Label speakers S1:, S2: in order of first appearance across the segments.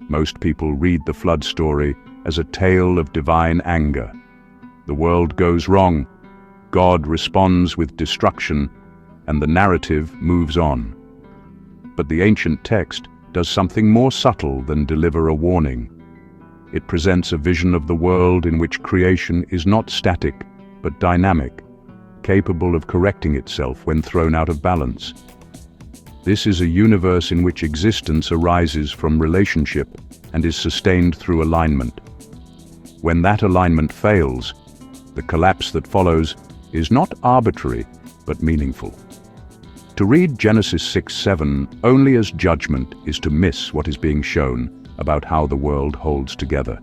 S1: Most people read the flood story as a tale of divine anger. The world goes wrong, God responds with destruction, and the narrative moves on. But the ancient text does something more subtle than deliver a warning. It presents a vision of the world in which creation is not static, but dynamic, capable of correcting itself when thrown out of balance. This is a universe in which existence arises from relationship and is sustained through alignment. When that alignment fails, the collapse that follows is not arbitrary, but meaningful. To read Genesis 6:7 only as judgment is to miss what is being shown about how the world holds together.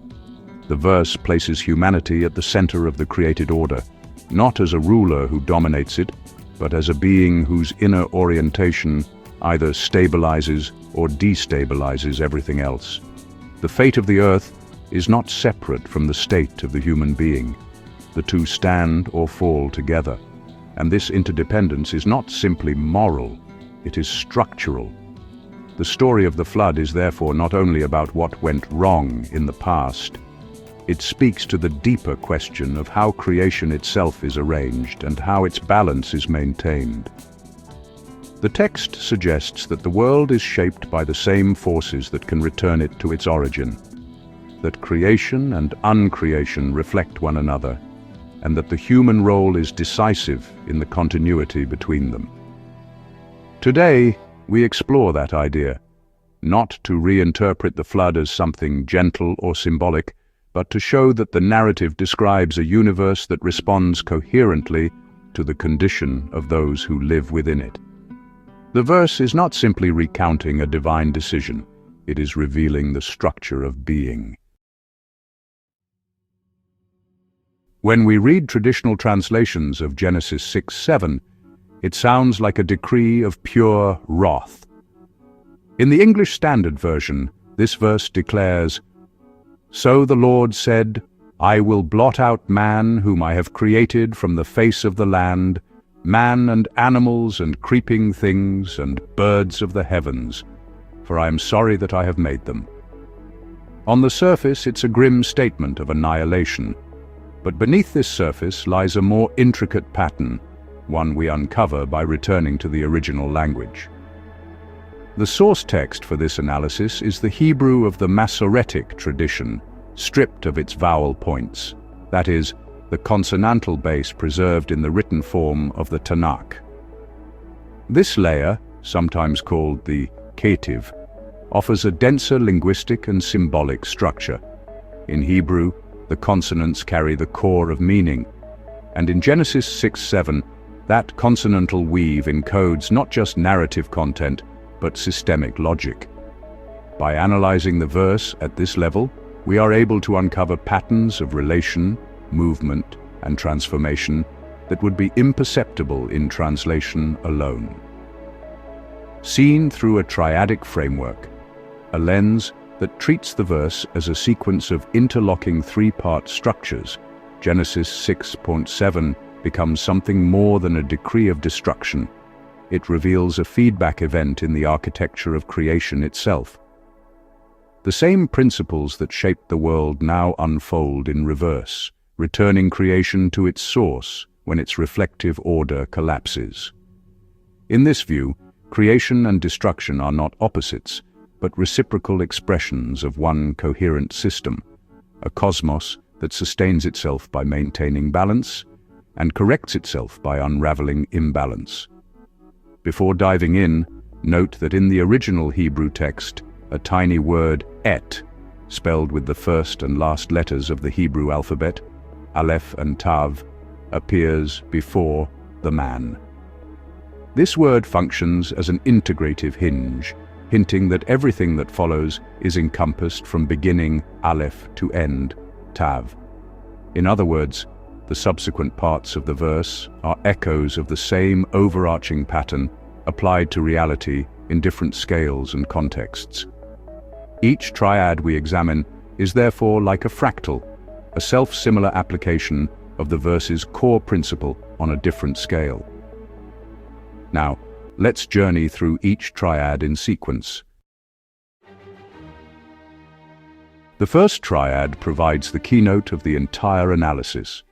S1: The verse places humanity at the center of the created order, not as a ruler who dominates it, but as a being whose inner orientation either stabilizes or destabilizes everything else. The fate of the earth is not separate from the state of the human being. The two stand or fall together, and this interdependence is not simply moral, it is structural. The story of the flood is therefore not only about what went wrong in the past, it speaks to the deeper question of how creation itself is arranged and how its balance is maintained. The text suggests that the world is shaped by the same forces that can return it to its origin, that creation and uncreation reflect one another, and that the human role is decisive in the continuity between them. Today, we explore that idea, not to reinterpret the flood as something gentle or symbolic, but to show that the narrative describes a universe that responds coherently to the condition of those who live within it. The verse is not simply recounting a divine decision, it is revealing the structure of being. When we read traditional translations of Genesis 6:7, it sounds like a decree of pure wrath. In the English Standard Version, this verse declares, "So the Lord said, I will blot out man whom I have created from the face of the land, man and animals and creeping things and birds of the heavens, for I am sorry that I have made them." On the surface, it's a grim statement of annihilation, but beneath this surface lies a more intricate pattern, one we uncover by returning to the original language. The source text for this analysis is the Hebrew of the Masoretic tradition, stripped of its vowel points, that is, the consonantal base preserved in the written form of the Tanakh. This layer, sometimes called the Ketiv, offers a denser linguistic and symbolic structure. In Hebrew, the consonants carry the core of meaning, and in Genesis 6:7, that consonantal weave encodes not just narrative content, but systemic logic. By analyzing the verse at this level, we are able to uncover patterns of relation, movement, and transformation that would be imperceptible in translation alone. Seen through a triadic framework, a lens that treats the verse as a sequence of interlocking three-part structures, Genesis 6:7 becomes something more than a decree of destruction. It reveals a feedback event in the architecture of creation itself. The same principles that shaped the world now unfold in reverse, returning creation to its source when its reflective order collapses. In this view, creation and destruction are not opposites, but reciprocal expressions of one coherent system, a cosmos that sustains itself by maintaining balance and corrects itself by unraveling imbalance. Before diving in, note that in the original Hebrew text, a tiny word et, spelled with the first and last letters of the Hebrew alphabet, Aleph and Tav, appears before the man. This word functions as an integrative hinge, hinting that everything that follows is encompassed from beginning Aleph to end Tav. In other words, the subsequent parts of the verse are echoes of the same overarching pattern applied to reality in different scales and contexts. Each triad we examine is therefore like a fractal, a self-similar application of the verse's core principle on a different scale. Now, let's journey through each triad in sequence. The first triad provides the keynote of the entire analysis.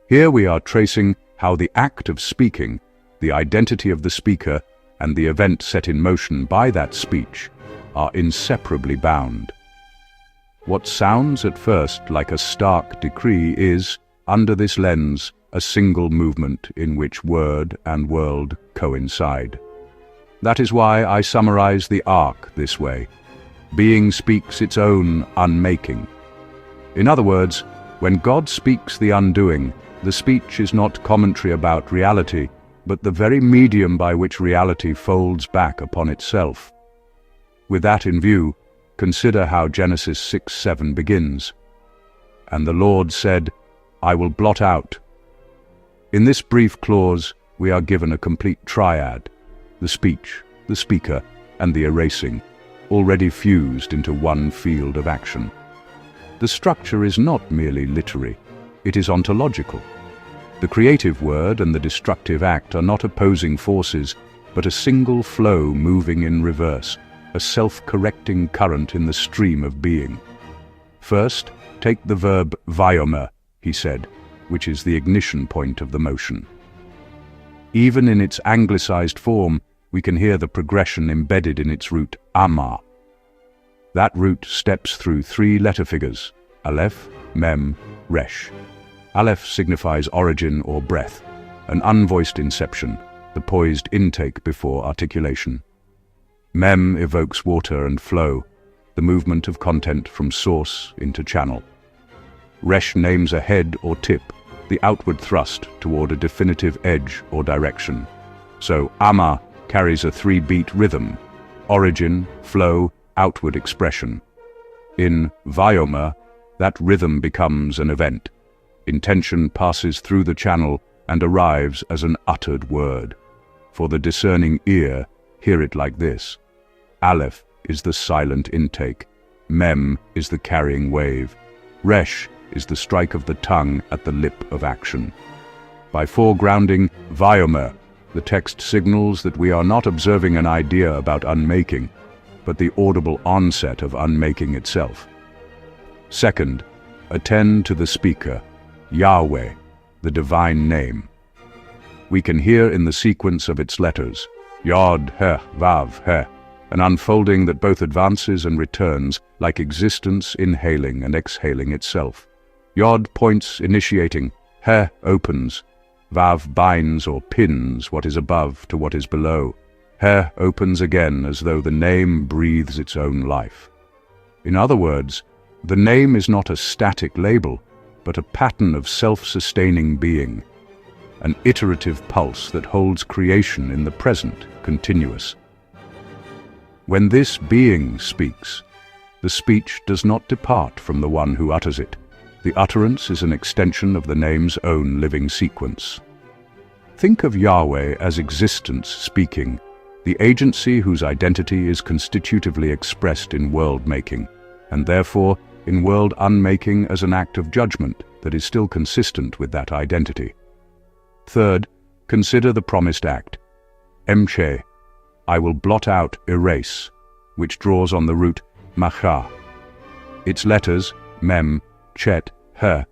S1: Here we are tracing how the act of speaking, the identity of the speaker, and the event set in motion by that speech are inseparably bound. What sounds at first like a stark decree is, under this lens, a single movement in which word and world coincide. That is why I summarize the arc this way. Being speaks its own unmaking. In other words, when God speaks the undoing, the speech is not commentary about reality, but the very medium by which reality folds back upon itself. With that in view, consider how Genesis 6:7 begins. And the Lord said, I will blot out. In this brief clause, we are given a complete triad, the speech, the speaker, and the erasing, already fused into one field of action. The structure is not merely literary, it is ontological. The creative word and the destructive act are not opposing forces, but a single flow moving in reverse, a self-correcting current in the stream of being. First, take the verb vayomer, he said, which is the ignition point of the motion. Even in its anglicized form, we can hear the progression embedded in its root amar. That root steps through three letter figures, aleph, mem, resh. Aleph signifies origin or breath, an unvoiced inception, the poised intake before articulation. Mem evokes water and flow, the movement of content from source into channel. Resh names a head or tip, the outward thrust toward a definitive edge or direction. So Amma carries a three-beat rhythm: origin, flow, outward expression. In Vayomer, that rhythm becomes an event. Intention passes through the channel and arrives as an uttered word. For the discerning ear, hear it like this. Aleph is the silent intake. Mem is the carrying wave. Resh is the strike of the tongue at the lip of action. By foregrounding Vayomer, the text signals that we are not observing an idea about unmaking, but the audible onset of unmaking itself. Second, attend to the speaker, Yahweh, the divine name. We can hear in the sequence of its letters, Yod, Heh, Vav, Heh, an unfolding that both advances and returns, like existence inhaling and exhaling itself. Yod points, initiating, Heh opens, Vav binds or pins what is above to what is below. Heh opens again as though the name breathes its own life. In other words, the name is not a static label, but a pattern of self-sustaining being, an iterative pulse that holds creation in the present, continuous. When this being speaks, the speech does not depart from the one who utters it. The utterance is an extension of the name's own living sequence. Think of Yahweh as existence speaking, the agency whose identity is constitutively expressed in world-making, and therefore in world unmaking as an act of judgment that is still consistent with that identity. Third, consider the promised act. Emche, I will blot out, erase, which draws on the root macha. Its letters, mem, chet, heh,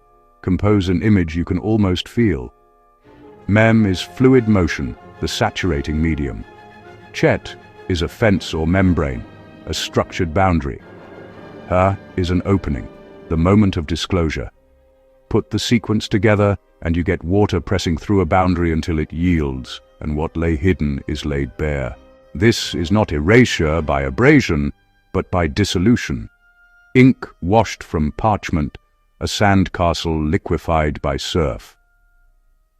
S1: compose an image you can almost feel. Mem is fluid motion, the saturating medium. Chet is a fence or membrane, a structured boundary. Heh is an opening, the moment of disclosure. Put the sequence together and you get water pressing through a boundary until it yields, and what lay hidden is laid bare. This is not erasure by abrasion, but by dissolution. Ink washed from parchment, a sandcastle liquefied by surf.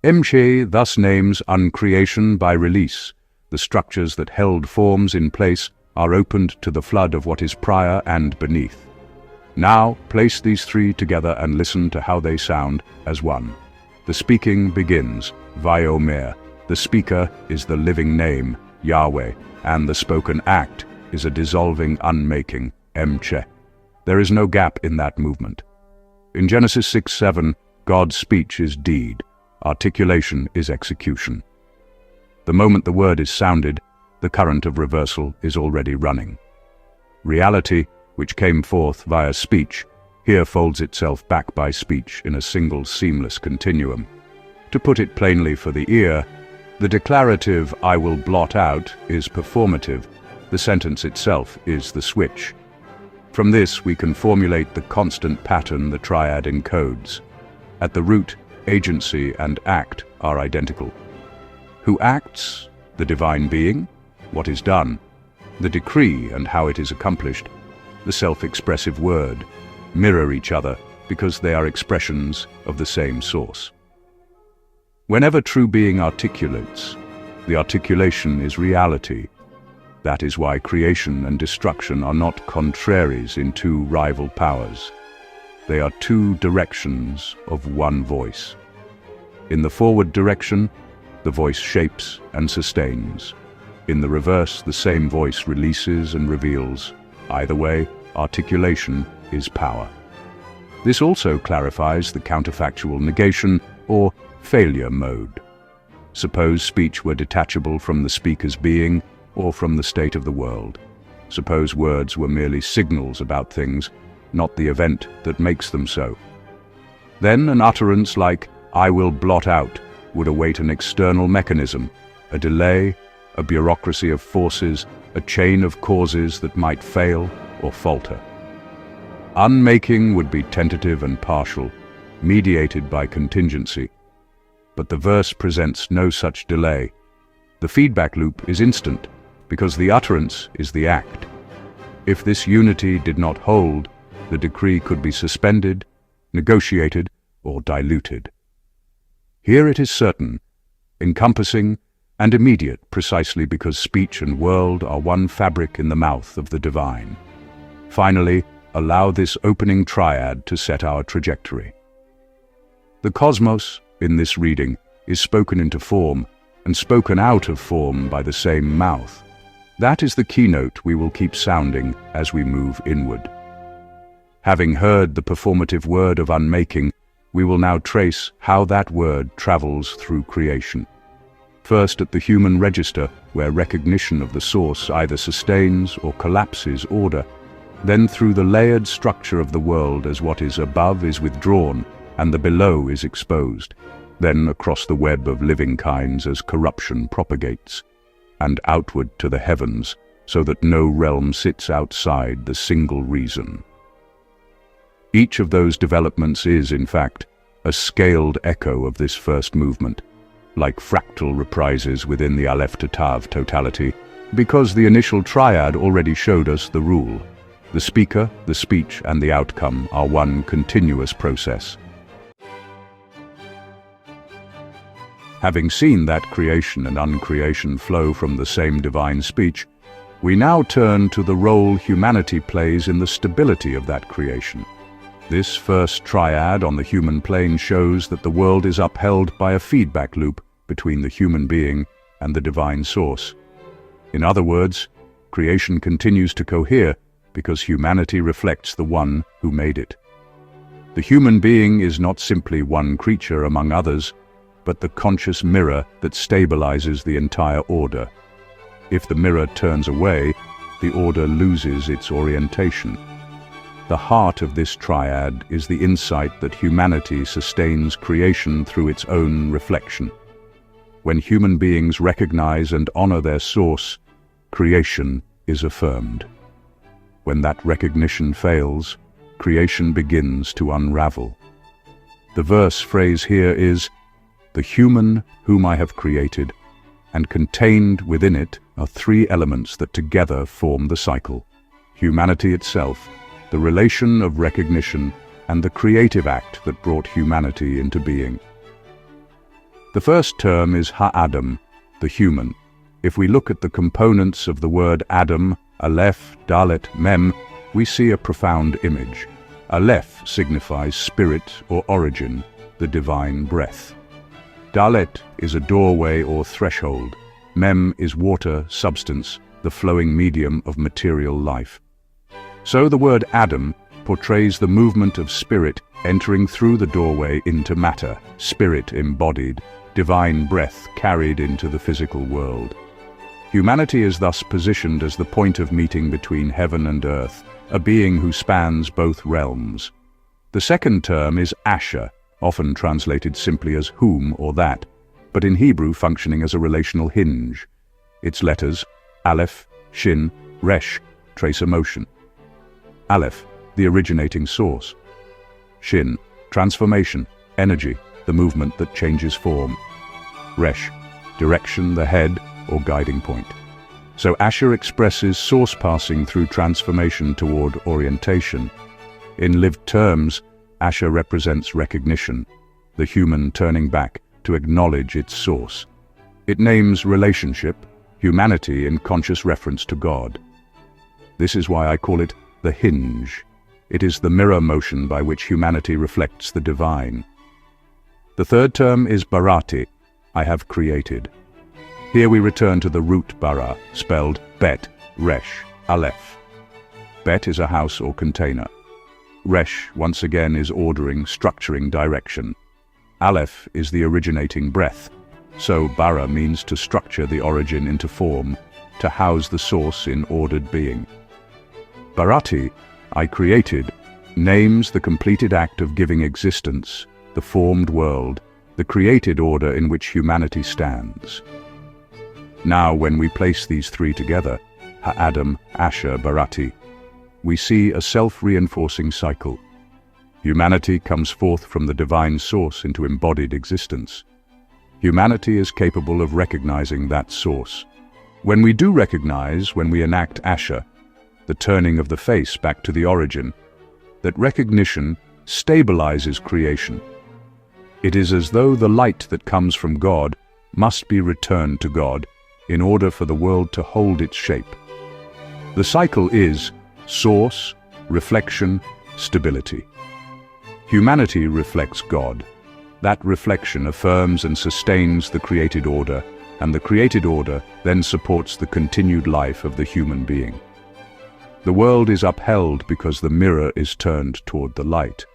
S1: Emche thus names uncreation by release. The structures that held forms in place are opened to the flood of what is prior and beneath. Now place these three together and listen to how they sound as one. The speaking begins, Vayomer. The speaker is the living name, Yahweh, and the spoken act is a dissolving unmaking, Emche. There is no gap in that movement. In Genesis 6:7, God's speech is deed, articulation is execution. The moment the word is sounded, the current of reversal is already running. Reality, which came forth via speech, here folds itself back by speech in a single seamless continuum. To put it plainly for the ear, the declarative "I will blot out" is performative. The sentence itself is the switch. From this, we can formulate the constant pattern the triad encodes. At the root, agency and act are identical. Who acts? The divine being. What is done? The decree and how it is accomplished. The self-expressive word. Mirror each other because they are expressions of the same source. Whenever true being articulates, the articulation is reality. That is why creation and destruction are not contraries in two rival powers. They are two directions of one voice. In the forward direction, the voice shapes and sustains. In the reverse, the same voice releases and reveals. Either way, articulation is power. This also clarifies the counterfactual negation or failure mode. Suppose speech were detachable from the speaker's being or from the state of the world. Suppose words were merely signals about things, not the event that makes them so. Then an utterance like "I will blot out" would await an external mechanism, a delay, a bureaucracy of forces, a chain of causes that might fail or falter. Unmaking would be tentative and partial, mediated by contingency. But the verse presents no such delay. The feedback loop is instant, because the utterance is the act. If this unity did not hold, the decree could be suspended, negotiated, or diluted. Here it is certain, encompassing, and immediate precisely because speech and world are one fabric in the mouth of the divine. Finally, allow this opening triad to set our trajectory. The cosmos, in this reading, is spoken into form and spoken out of form by the same mouth. That is the keynote we will keep sounding as we move inward. Having heard the performative word of unmaking, we will now trace how that word travels through creation. First at the human register, where recognition of the source either sustains or collapses order, then through the layered structure of the world as what is above is withdrawn and the below is exposed, then across the web of living kinds as corruption propagates, and outward to the heavens, so that no realm sits outside the single reason. Each of those developments is, in fact, a scaled echo of this first movement, like fractal reprises within the Aleph to Tav totality, because the initial triad already showed us the rule. The speaker, the speech, and the outcome are one continuous process. Having seen that creation and uncreation flow from the same divine speech, we now turn to the role humanity plays in the stability of that creation. This first triad on the human plane shows that the world is upheld by a feedback loop between the human being and the divine source. In other words, creation continues to cohere because humanity reflects the one who made it. The human being is not simply one creature among others, but the conscious mirror that stabilizes the entire order. If the mirror turns away, the order loses its orientation. The heart of this triad is the insight that humanity sustains creation through its own reflection. When human beings recognize and honor their source, creation is affirmed. When that recognition fails, creation begins to unravel. The verse phrase here is, "The human whom I have created," and contained within it are three elements that together form the cycle: humanity itself, the relation of recognition, and the creative act that brought humanity into being. The first term is ha-Adam, the human. If we look at the components of the word Adam, Aleph, Dalet, Mem, we see a profound image. Aleph signifies spirit or origin, the divine breath. Dalet is a doorway or threshold. Mem is water, substance, the flowing medium of material life. So the word Adam portrays the movement of spirit entering through the doorway into matter, spirit embodied, divine breath carried into the physical world. Humanity is thus positioned as the point of meeting between heaven and earth, a being who spans both realms. The second term is asher, often translated simply as whom or that, but in Hebrew functioning as a relational hinge. Its letters, aleph, shin, resh, trace a motion. Aleph, the originating source. Shin, transformation, energy, the movement that changes form. Resh, direction, the head or guiding point. So asher expresses source passing through transformation toward orientation. In lived terms, asher represents recognition, the human turning back to acknowledge its source. It names relationship, humanity in conscious reference to God. This is why I call it the hinge. It is the mirror motion by which humanity reflects the divine. The third term is barati, I have created. Here we return to the root bara, spelled bet, resh, aleph. Bet is a house or container. Resh, once again, is ordering, structuring, direction. Aleph is the originating breath. So bara means to structure the origin into form, to house the source in ordered being. Barati, I created, names the completed act of giving existence, the formed world, the created order in which humanity stands. Now, when we place these three together, Ha'adam, Asher, Barati, we see a self-reinforcing cycle. Humanity comes forth from the divine source into embodied existence. Humanity is capable of recognizing that source. When we do recognize, when we enact Asher, the turning of the face back to the origin, that recognition stabilizes creation. It is as though the light that comes from God must be returned to God in order for the world to hold its shape. The cycle is source, reflection, stability. Humanity reflects God. That reflection affirms and sustains the created order, and the created order then supports the continued life of the human being. The world is upheld because the mirror is turned toward the light.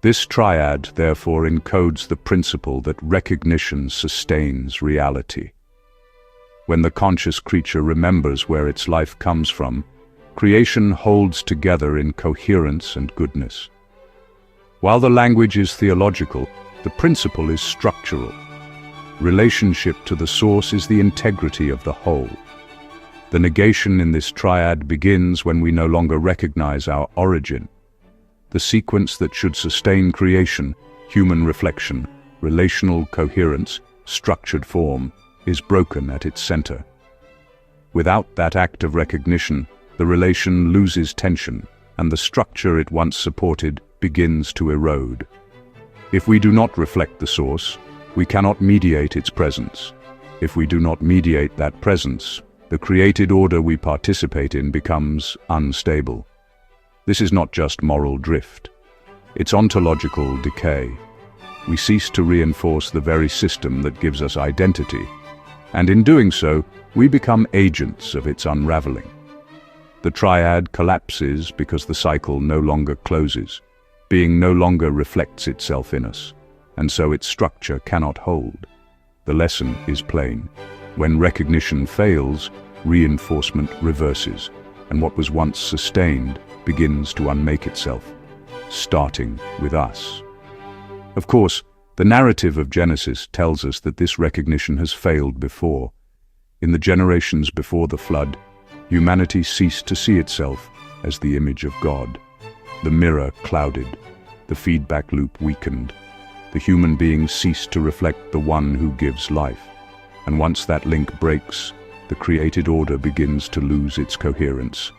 S1: This triad therefore encodes the principle that recognition sustains reality. When the conscious creature remembers where its life comes from, creation holds together in coherence and goodness. While the language is theological, the principle is structural. Relationship to the source is the integrity of the whole. The negation in this triad begins when we no longer recognize our origin. The sequence that should sustain creation, human reflection, relational coherence, structured form, is broken at its center. Without that act of recognition, the relation loses tension, and the structure it once supported begins to erode. If we do not reflect the source, we cannot mediate its presence. If we do not mediate that presence, the created order we participate in becomes unstable. This is not just moral drift. It's ontological decay. We cease to reinforce the very system that gives us identity, and in doing so, we become agents of its unraveling. The triad collapses because the cycle no longer closes. Being no longer reflects itself in us, and so its structure cannot hold. The lesson is plain. When recognition fails, reinforcement reverses, and what was once sustained begins to unmake itself, starting with us. Of course, the narrative of Genesis tells us that this recognition has failed before. In the generations before the flood, humanity ceased to see itself as the image of God. The mirror clouded, the feedback loop weakened. The human being ceased to reflect the one who gives life. And once that link breaks, the created order begins to lose its coherence.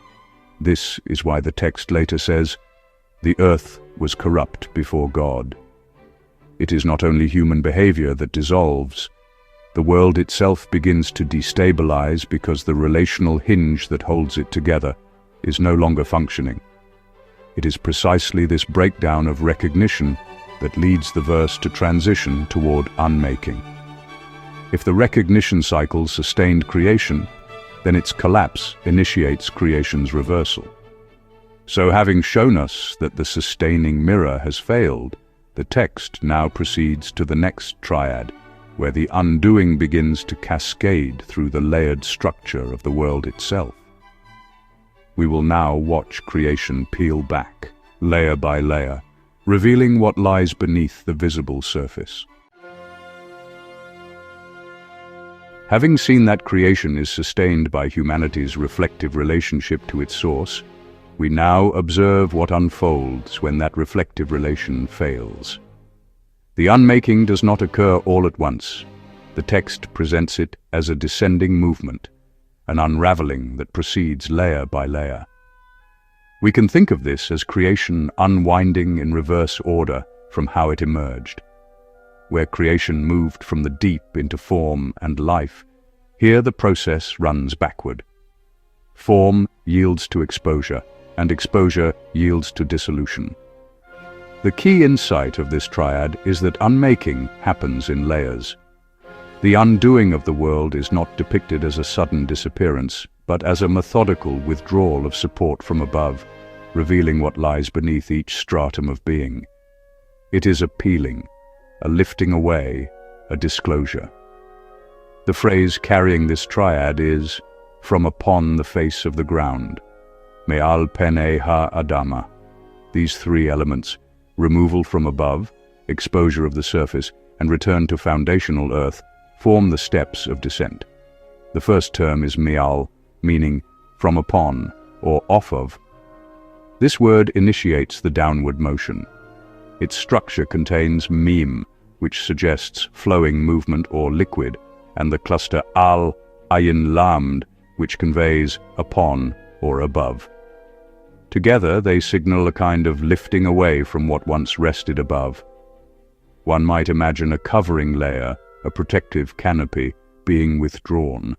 S1: This is why the text later says, "The earth was corrupt before God." It is not only human behavior that dissolves. The world itself begins to destabilize because the relational hinge that holds it together is no longer functioning. It is precisely this breakdown of recognition that leads the verse to transition toward unmaking. If the recognition cycle sustained creation, then its collapse initiates creation's reversal. So having shown us that the sustaining mirror has failed, the text now proceeds to the next triad, where the undoing begins to cascade through the layered structure of the world itself. We will now watch creation peel back, layer by layer, revealing what lies beneath the visible surface. Having seen that creation is sustained by humanity's reflective relationship to its source, we now observe what unfolds when that reflective relation fails. The unmaking does not occur all at once. The text presents it as a descending movement, an unraveling that proceeds layer by layer. We can think of this as creation unwinding in reverse order from how it emerged. Where creation moved from the deep into form and life, here the process runs backward. Form yields to exposure, and exposure yields to dissolution. The key insight of this triad is that unmaking happens in layers. The undoing of the world is not depicted as a sudden disappearance, but as a methodical withdrawal of support from above, revealing what lies beneath each stratum of being. It is a peeling, a lifting away, a disclosure. The phrase carrying this triad is, "from upon the face of the ground," me'al pene ha'adama. These three elements, removal from above, exposure of the surface, and return to foundational earth, form the steps of descent. The first term is me'al, meaning from upon or off of. This word initiates the downward motion. Its structure contains meme, which suggests flowing movement or liquid, and the cluster al, ayin lamd, which conveys upon or above. Together they signal a kind of lifting away from what once rested above. One might imagine a covering layer, a protective canopy, being withdrawn.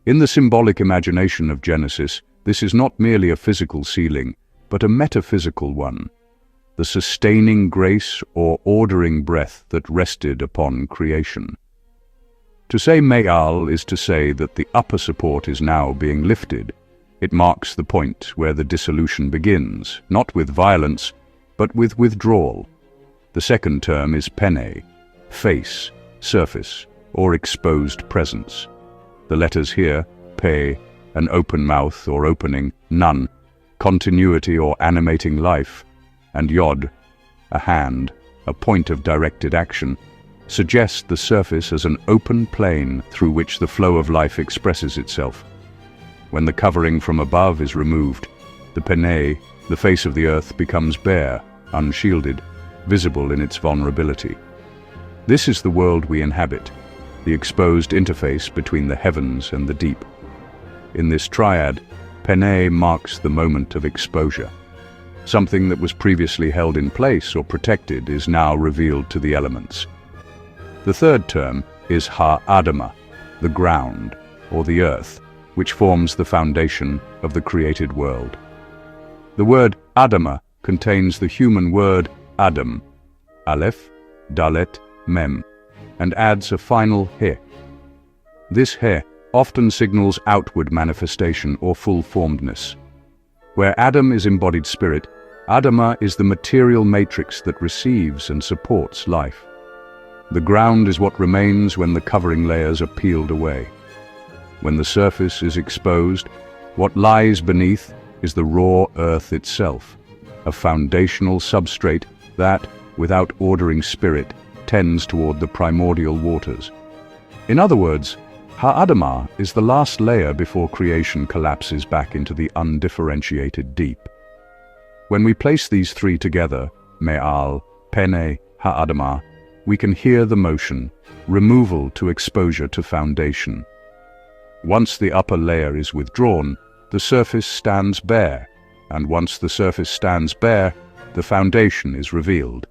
S1: In the symbolic imagination of Genesis, this is not merely a physical sealing, but a metaphysical one, the sustaining grace or ordering breath that rested upon creation. To say me'al is to say that the upper support is now being lifted. It marks the point where the dissolution begins, not with violence, but with withdrawal. The second term is pene, face, surface, or exposed presence. The letters here, pe, an open mouth or opening, nun, continuity or animating life, and yod, a hand, a point of directed action, suggest the surface as an open plane through which the flow of life expresses itself. When the covering from above is removed, the pene, the face of the earth, becomes bare, unshielded, visible in its vulnerability. This is the world we inhabit, the exposed interface between the heavens and the deep. In this triad, pene marks the moment of exposure. Something that was previously held in place or protected is now revealed to the elements. The third term is ha'adama, the ground, or the earth, which forms the foundation of the created world. The word Adama contains the human word Adam, Aleph, Dalet, Mem, and adds a final he. This he often signals outward manifestation or full-formedness. Where Adam is embodied spirit, Adama is the material matrix that receives and supports life. The ground is what remains when the covering layers are peeled away. When the surface is exposed, what lies beneath is the raw earth itself, a foundational substrate that, without ordering spirit, tends toward the primordial waters. In other words, Ha'adama is the last layer before creation collapses back into the undifferentiated deep. When we place these three together, me'al, pene, ha'adama, we can hear the motion, removal to exposure to foundation. Once the upper layer is withdrawn, the surface stands bare, and once the surface stands bare, the foundation is revealed.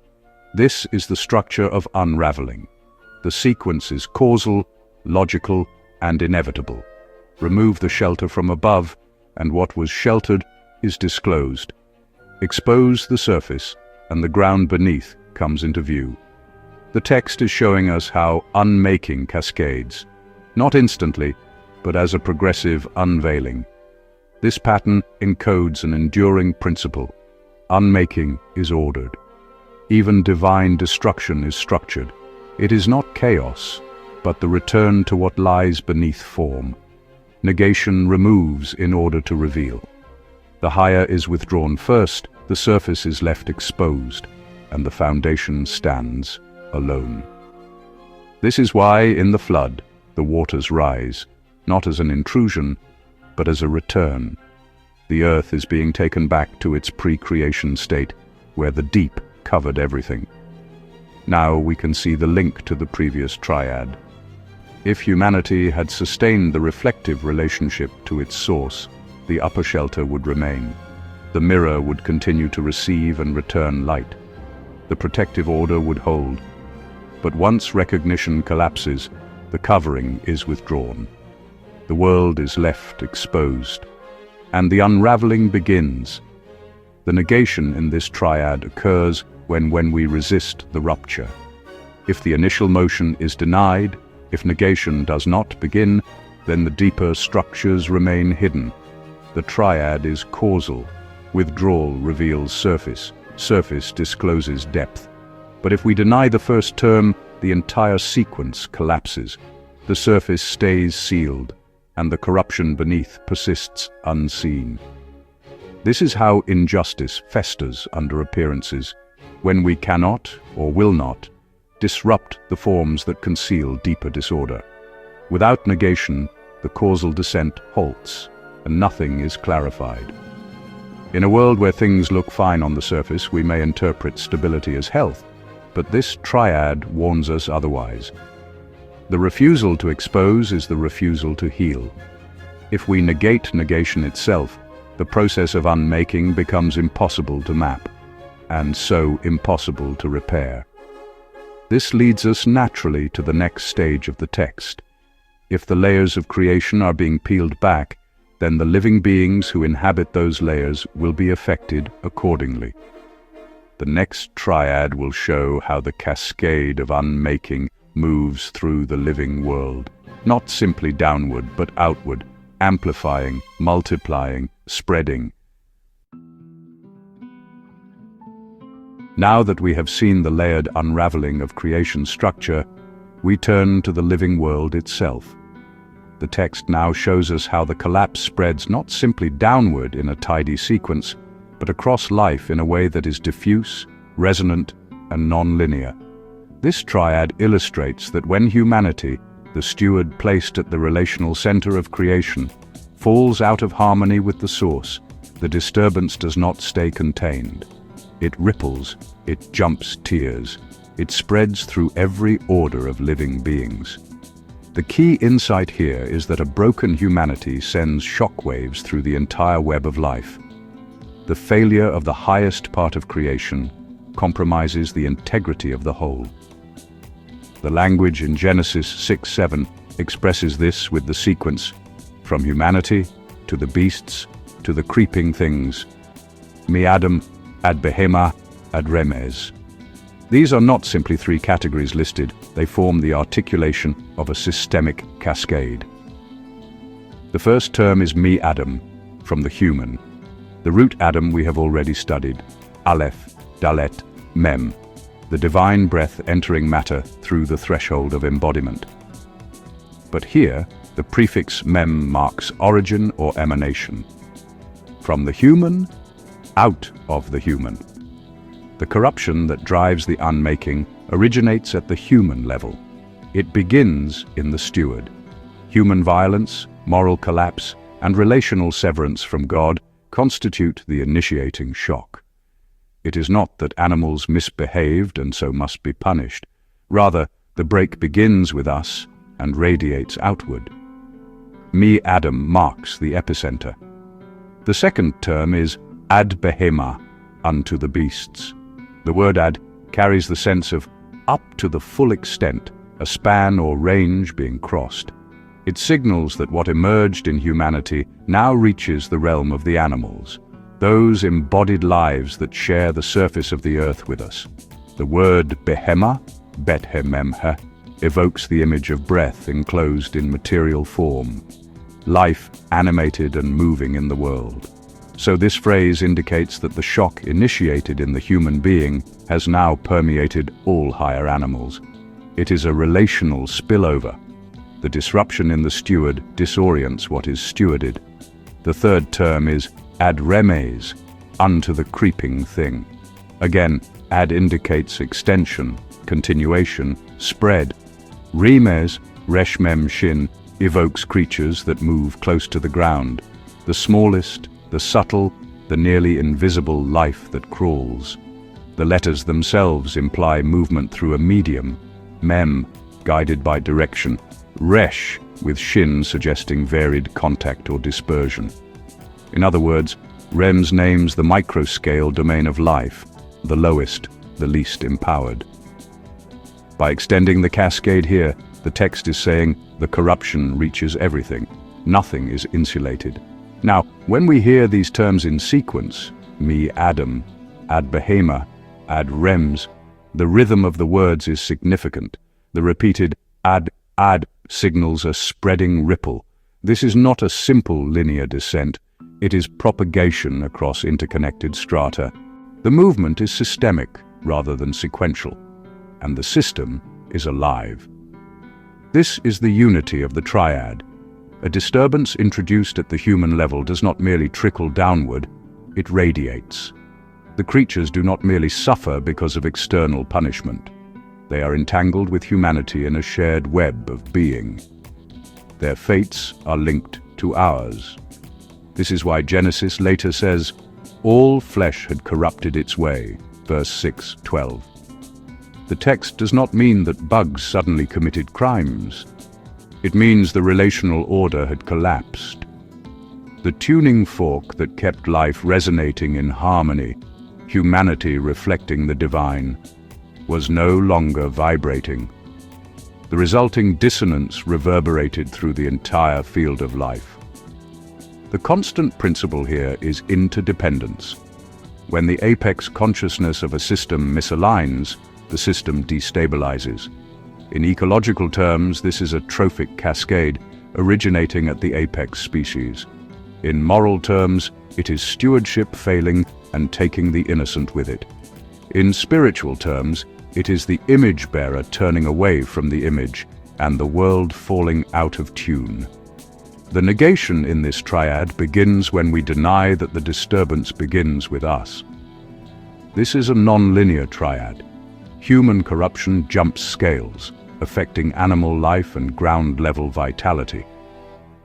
S1: This is the structure of unraveling. The sequence is causal, logical, and inevitable. Remove the shelter from above, and what was sheltered is disclosed. Expose the surface, and the ground beneath comes into view. The text is showing us how unmaking cascades, not instantly, but as a progressive unveiling. This pattern encodes an enduring principle. Unmaking is ordered. Even divine destruction is structured. It is not chaos, but the return to what lies beneath form. Negation removes in order to reveal. The higher is withdrawn first, the surface is left exposed, and the foundation stands alone. This is why, in the flood, the waters rise, not as an intrusion, but as a return. The earth is being taken back to its pre-creation state, where the deep covered everything. Now we can see the link to the previous triad. If humanity had sustained the reflective relationship to its source, the upper shelter would remain. The mirror would continue to receive and return light. The protective order would hold. But once recognition collapses, the covering is withdrawn. The world is left exposed, and the unraveling begins. The negation in this triad occurs when we resist the rupture. If the initial motion is denied, if negation does not begin, then the deeper structures remain hidden. The triad is causal. Withdrawal reveals surface. Surface discloses depth. But if we deny the first term, the entire sequence collapses. The surface stays sealed, and the corruption beneath persists unseen. This is how injustice festers under appearances, when we cannot, or will not, disrupt the forms that conceal deeper disorder. Without negation, the causal descent halts, and nothing is clarified. In a world where things look fine on the surface, we may interpret stability as health, but this triad warns us otherwise. The refusal to expose is the refusal to heal. If we negate negation itself, the process of unmaking becomes impossible to map, and so impossible to repair. This leads us naturally to the next stage of the text. If the layers of creation are being peeled back, then the living beings who inhabit those layers will be affected accordingly. The next triad will show how the cascade of unmaking moves through the living world, not simply downward but outward, amplifying, multiplying, spreading. Now that we have seen the layered unraveling of creation structure, we turn to the living world itself. The text now shows us how the collapse spreads not simply downward in a tidy sequence, but across life in a way that is diffuse, resonant, and non-linear. This triad illustrates that when humanity, the steward placed at the relational center of creation, falls out of harmony with the source, the disturbance does not stay contained. It ripples, it jumps tiers, it spreads through every order of living beings. The key insight here is that a broken humanity sends shockwaves through the entire web of life. The failure of the highest part of creation compromises the integrity of the whole. The language in Genesis 6:7 expresses this with the sequence, from humanity to the beasts to the creeping things, mi Adam, ad behema, ad remes. These are not simply three categories listed, they form the articulation of a systemic cascade. The first term is mi Adam, from the human. The root Adam we have already studied, Aleph, Dalet, Mem, the divine breath entering matter through the threshold of embodiment. But here, the prefix Mem marks origin or emanation. From the human, out of the human. The corruption that drives the unmaking originates at the human level. It begins in the steward. Human violence, moral collapse, and relational severance from God constitute the initiating shock. It is not that animals misbehaved and so must be punished. Rather, the break begins with us and radiates outward. Mi Adam marks the epicenter. The second term is ad behema, unto the beasts. The word ad carries the sense of up to the full extent, a span or range being crossed. It signals that what emerged in humanity now reaches the realm of the animals, those embodied lives that share the surface of the earth with us. The word behema, bethememha, evokes the image of breath enclosed in material form, life animated and moving in the world. So this phrase indicates that the shock initiated in the human being has now permeated all higher animals. It is a relational spillover. The disruption in the steward disorients what is stewarded. The third term is ad remes, unto the creeping thing. Again, ad indicates extension, continuation, spread. Remes, resh mem shin, evokes creatures that move close to the ground, the smallest, the subtle, the nearly invisible life that crawls. The letters themselves imply movement through a medium, mem, guided by direction, resh, with shin suggesting varied contact or dispersion. In other words, Rems names the microscale domain of life, the lowest, the least empowered. By extending the cascade here, the text is saying the corruption reaches everything. Nothing is insulated. Now, when we hear these terms in sequence, me Adam, ad behema, ad rems, the rhythm of the words is significant. The repeated ad signals a spreading ripple. This is not a simple linear descent. It is propagation across interconnected strata. The movement is systemic rather than sequential, and the system is alive. This is the unity of the triad. A disturbance introduced at the human level does not merely trickle downward, it radiates. The creatures do not merely suffer because of external punishment. They are entangled with humanity in a shared web of being. Their fates are linked to ours. This is why Genesis later says, all flesh had corrupted its way, verse 6:12. The text does not mean that bugs suddenly committed crimes. It means the relational order had collapsed. The tuning fork that kept life resonating in harmony, humanity reflecting the divine, was no longer vibrating. The resulting dissonance reverberated through the entire field of life. The constant principle here is interdependence. When the apex consciousness of a system misaligns, the system destabilizes. In ecological terms, this is a trophic cascade originating at the apex species. In moral terms, it is stewardship failing and taking the innocent with it. In spiritual terms, it is the image bearer turning away from the image and the world falling out of tune. The negation in this triad begins when we deny that the disturbance begins with us. This is a non-linear triad. Human corruption jumps scales, affecting animal life and ground-level vitality.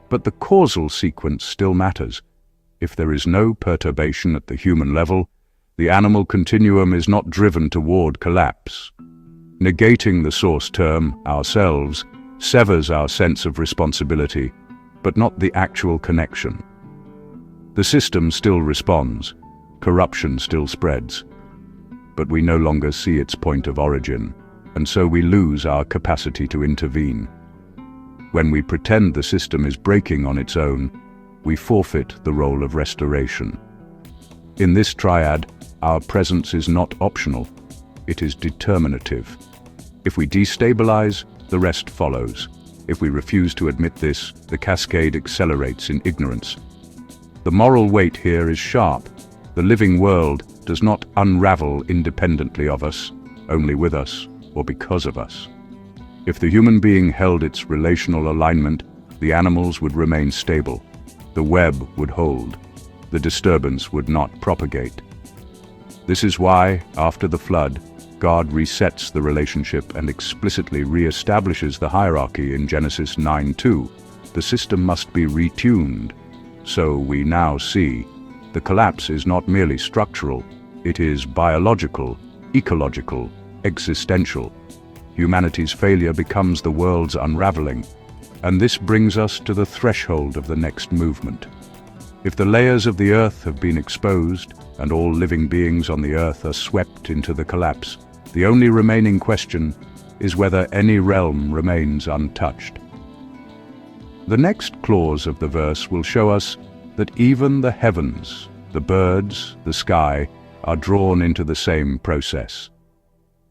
S1: But the causal sequence still matters. If there is no perturbation at the human level, the animal continuum is not driven toward collapse. Negating the source term, ourselves, severs our sense of responsibility, but not the actual connection. The system still responds, corruption still spreads, but we no longer see its point of origin, and so we lose our capacity to intervene. When we pretend the system is breaking on its own, we forfeit the role of restoration. In this triad, our presence is not optional, it is determinative. If we destabilize, the rest follows. If we refuse to admit this, the cascade accelerates in ignorance. The moral weight here is sharp. The living world does not unravel independently of us, only with us, or because of us. If the human being held its relational alignment, the animals would remain stable. The web would hold. The disturbance would not propagate. This is why, after the flood, God resets the relationship and explicitly re-establishes the hierarchy in Genesis 9:2. The system must be retuned. So we now see, the collapse is not merely structural, it is biological, ecological, existential. Humanity's failure becomes the world's unraveling, and this brings us to the threshold of the next movement. If the layers of the earth have been exposed, and all living beings on the earth are swept into the collapse, the only remaining question is whether any realm remains untouched. The next clause of the verse will show us that even the heavens, the birds, the sky, are drawn into the same process.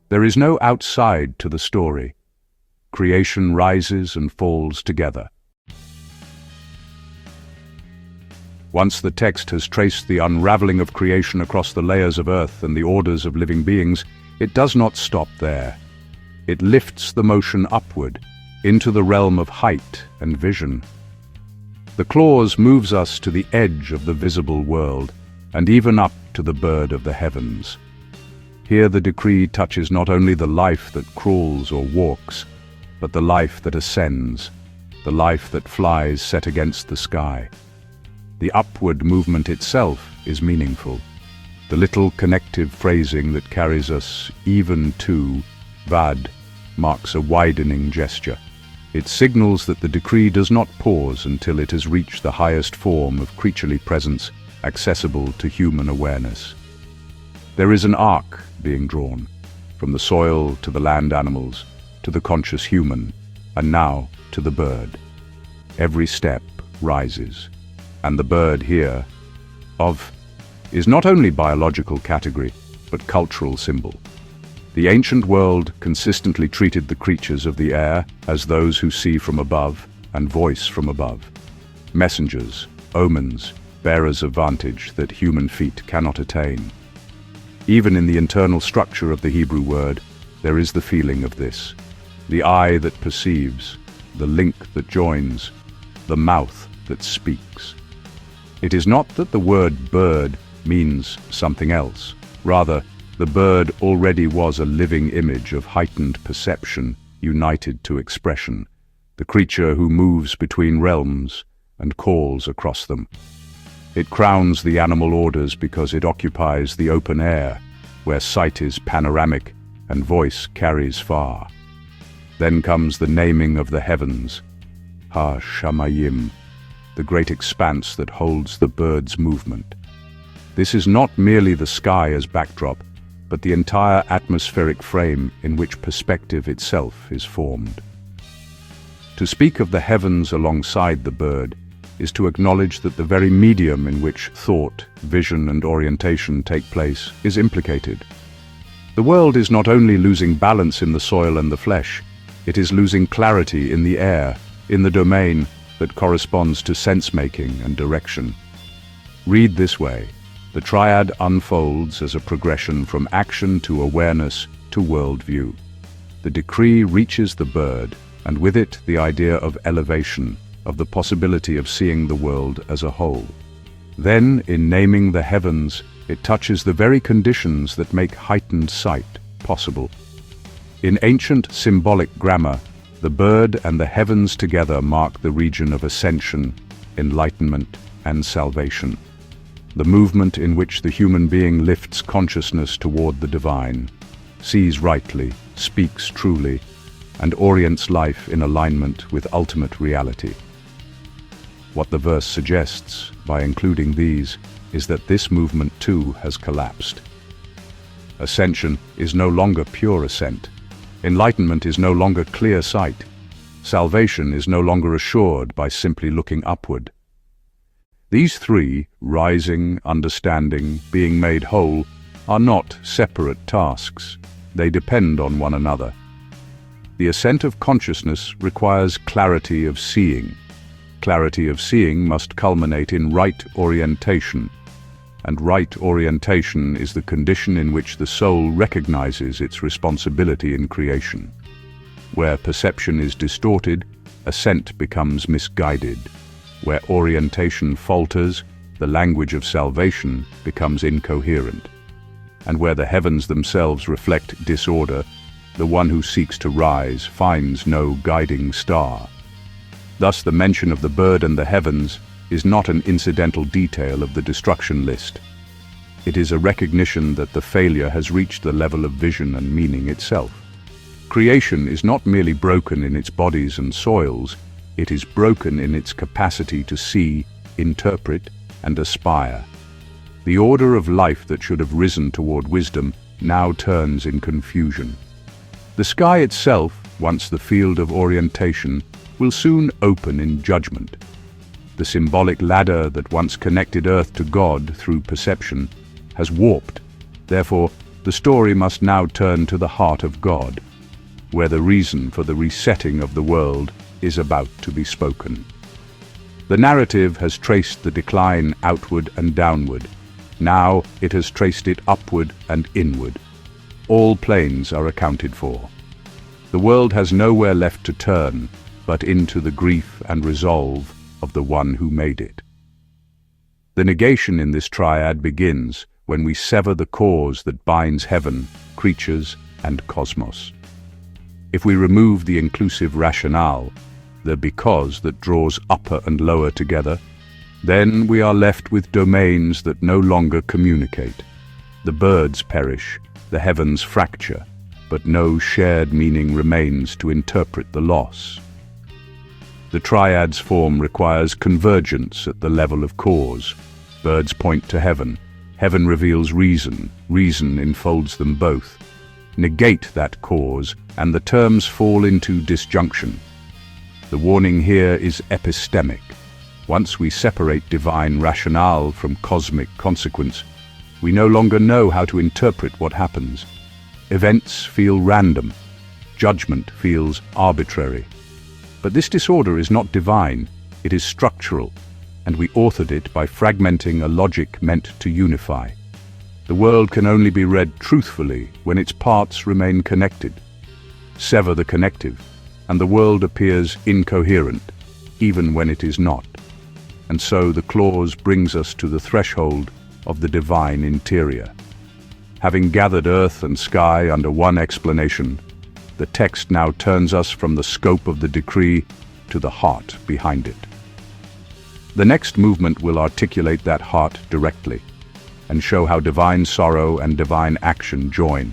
S1: There is no outside to the story. Creation rises and falls together. Once the text has traced the unraveling of creation across the layers of earth and the orders of living beings, it does not stop there. It lifts the motion upward, into the realm of height and vision. The clause moves us to the edge of the visible world, and even up to the bird of the heavens. Here the decree touches not only the life that crawls or walks, but the life that ascends, the life that flies set against the sky. The upward movement itself is meaningful. The little connective phrasing that carries us even to vad marks a widening gesture. It signals that the decree does not pause until it has reached the highest form of creaturely presence accessible to human awareness. There is an arc being drawn, from the soil to the land animals, to the conscious human, and now to the bird. Every step rises, and the bird here is not only biological category, but cultural symbol. The ancient world consistently treated the creatures of the air as those who see from above and voice from above. Messengers, omens, bearers of vantage that human feet cannot attain. Even in the internal structure of the Hebrew word, there is the feeling of this. The eye that perceives, the link that joins, the mouth that speaks. It is not that the word bird means something else. Rather, the bird already was a living image of heightened perception united to expression, the creature who moves between realms and calls across them. It crowns the animal orders because it occupies the open air, where sight is panoramic and voice carries far. Then comes the naming of the heavens, Ha-Shamayim, the great expanse that holds the bird's movement. This is not merely the sky as backdrop, but the entire atmospheric frame in which perspective itself is formed. To speak of the heavens alongside the bird is to acknowledge that the very medium in which thought, vision, and orientation take place is implicated. The world is not only losing balance in the soil and the flesh, it is losing clarity in the air, in the domain that corresponds to sense-making and direction. Read this way: the triad unfolds as a progression from action to awareness to worldview. The decree reaches the bird, and with it the idea of elevation, of the possibility of seeing the world as a whole. Then, in naming the heavens, it touches the very conditions that make heightened sight possible. In ancient symbolic grammar, the bird and the heavens together mark the region of ascension, enlightenment, and salvation. The movement in which the human being lifts consciousness toward the divine, sees rightly, speaks truly, and orients life in alignment with ultimate reality. What the verse suggests, by including these, is that this movement too has collapsed. Ascension is no longer pure ascent. Enlightenment is no longer clear sight. Salvation is no longer assured by simply looking upward. These three, rising, understanding, being made whole, are not separate tasks. They depend on one another. The ascent of consciousness requires clarity of seeing. Clarity of seeing must culminate in right orientation, and right orientation is the condition in which the soul recognizes its responsibility in creation. Where perception is distorted, ascent becomes misguided. Where orientation falters, the language of salvation becomes incoherent. And where the heavens themselves reflect disorder, the one who seeks to rise finds no guiding star. Thus, the mention of the bird and the heavens is not an incidental detail of the destruction list. It is a recognition that the failure has reached the level of vision and meaning itself. Creation is not merely broken in its bodies and soils, it is broken in its capacity to see, interpret, and aspire. The order of life that should have risen toward wisdom now turns in confusion. The sky itself, once the field of orientation, will soon open in judgment. The symbolic ladder that once connected earth to God through perception has warped. Therefore, the story must now turn to the heart of God, where the reason for the resetting of the world is about to be spoken. The narrative has traced the decline outward and downward. Now it has traced it upward and inward. All planes are accounted for. The world has nowhere left to turn but into the grief and resolve of the one who made it. The negation in this triad begins when we sever the cause that binds heaven, creatures, and cosmos. If we remove the inclusive rationale, the because that draws upper and lower together, then we are left with domains that no longer communicate. The birds perish, the heavens fracture, but no shared meaning remains to interpret the loss. The triad's form requires convergence at the level of cause. Birds point to heaven. Heaven reveals reason. Reason enfolds them both. Negate that cause, and the terms fall into disjunction. The warning here is epistemic. Once we separate divine rationale from cosmic consequence, we no longer know how to interpret what happens. Events feel random. Judgment feels arbitrary. But this disorder is not divine, it is structural, and we authored it by fragmenting a logic meant to unify. The world can only be read truthfully when its parts remain connected. Sever the connective, and the world appears incoherent, even when it is not. And so the clause brings us to the threshold of the divine interior. Having gathered earth and sky under one explanation, the text now turns us from the scope of the decree to the heart behind it. The next movement will articulate that heart directly and show how divine sorrow and divine action join,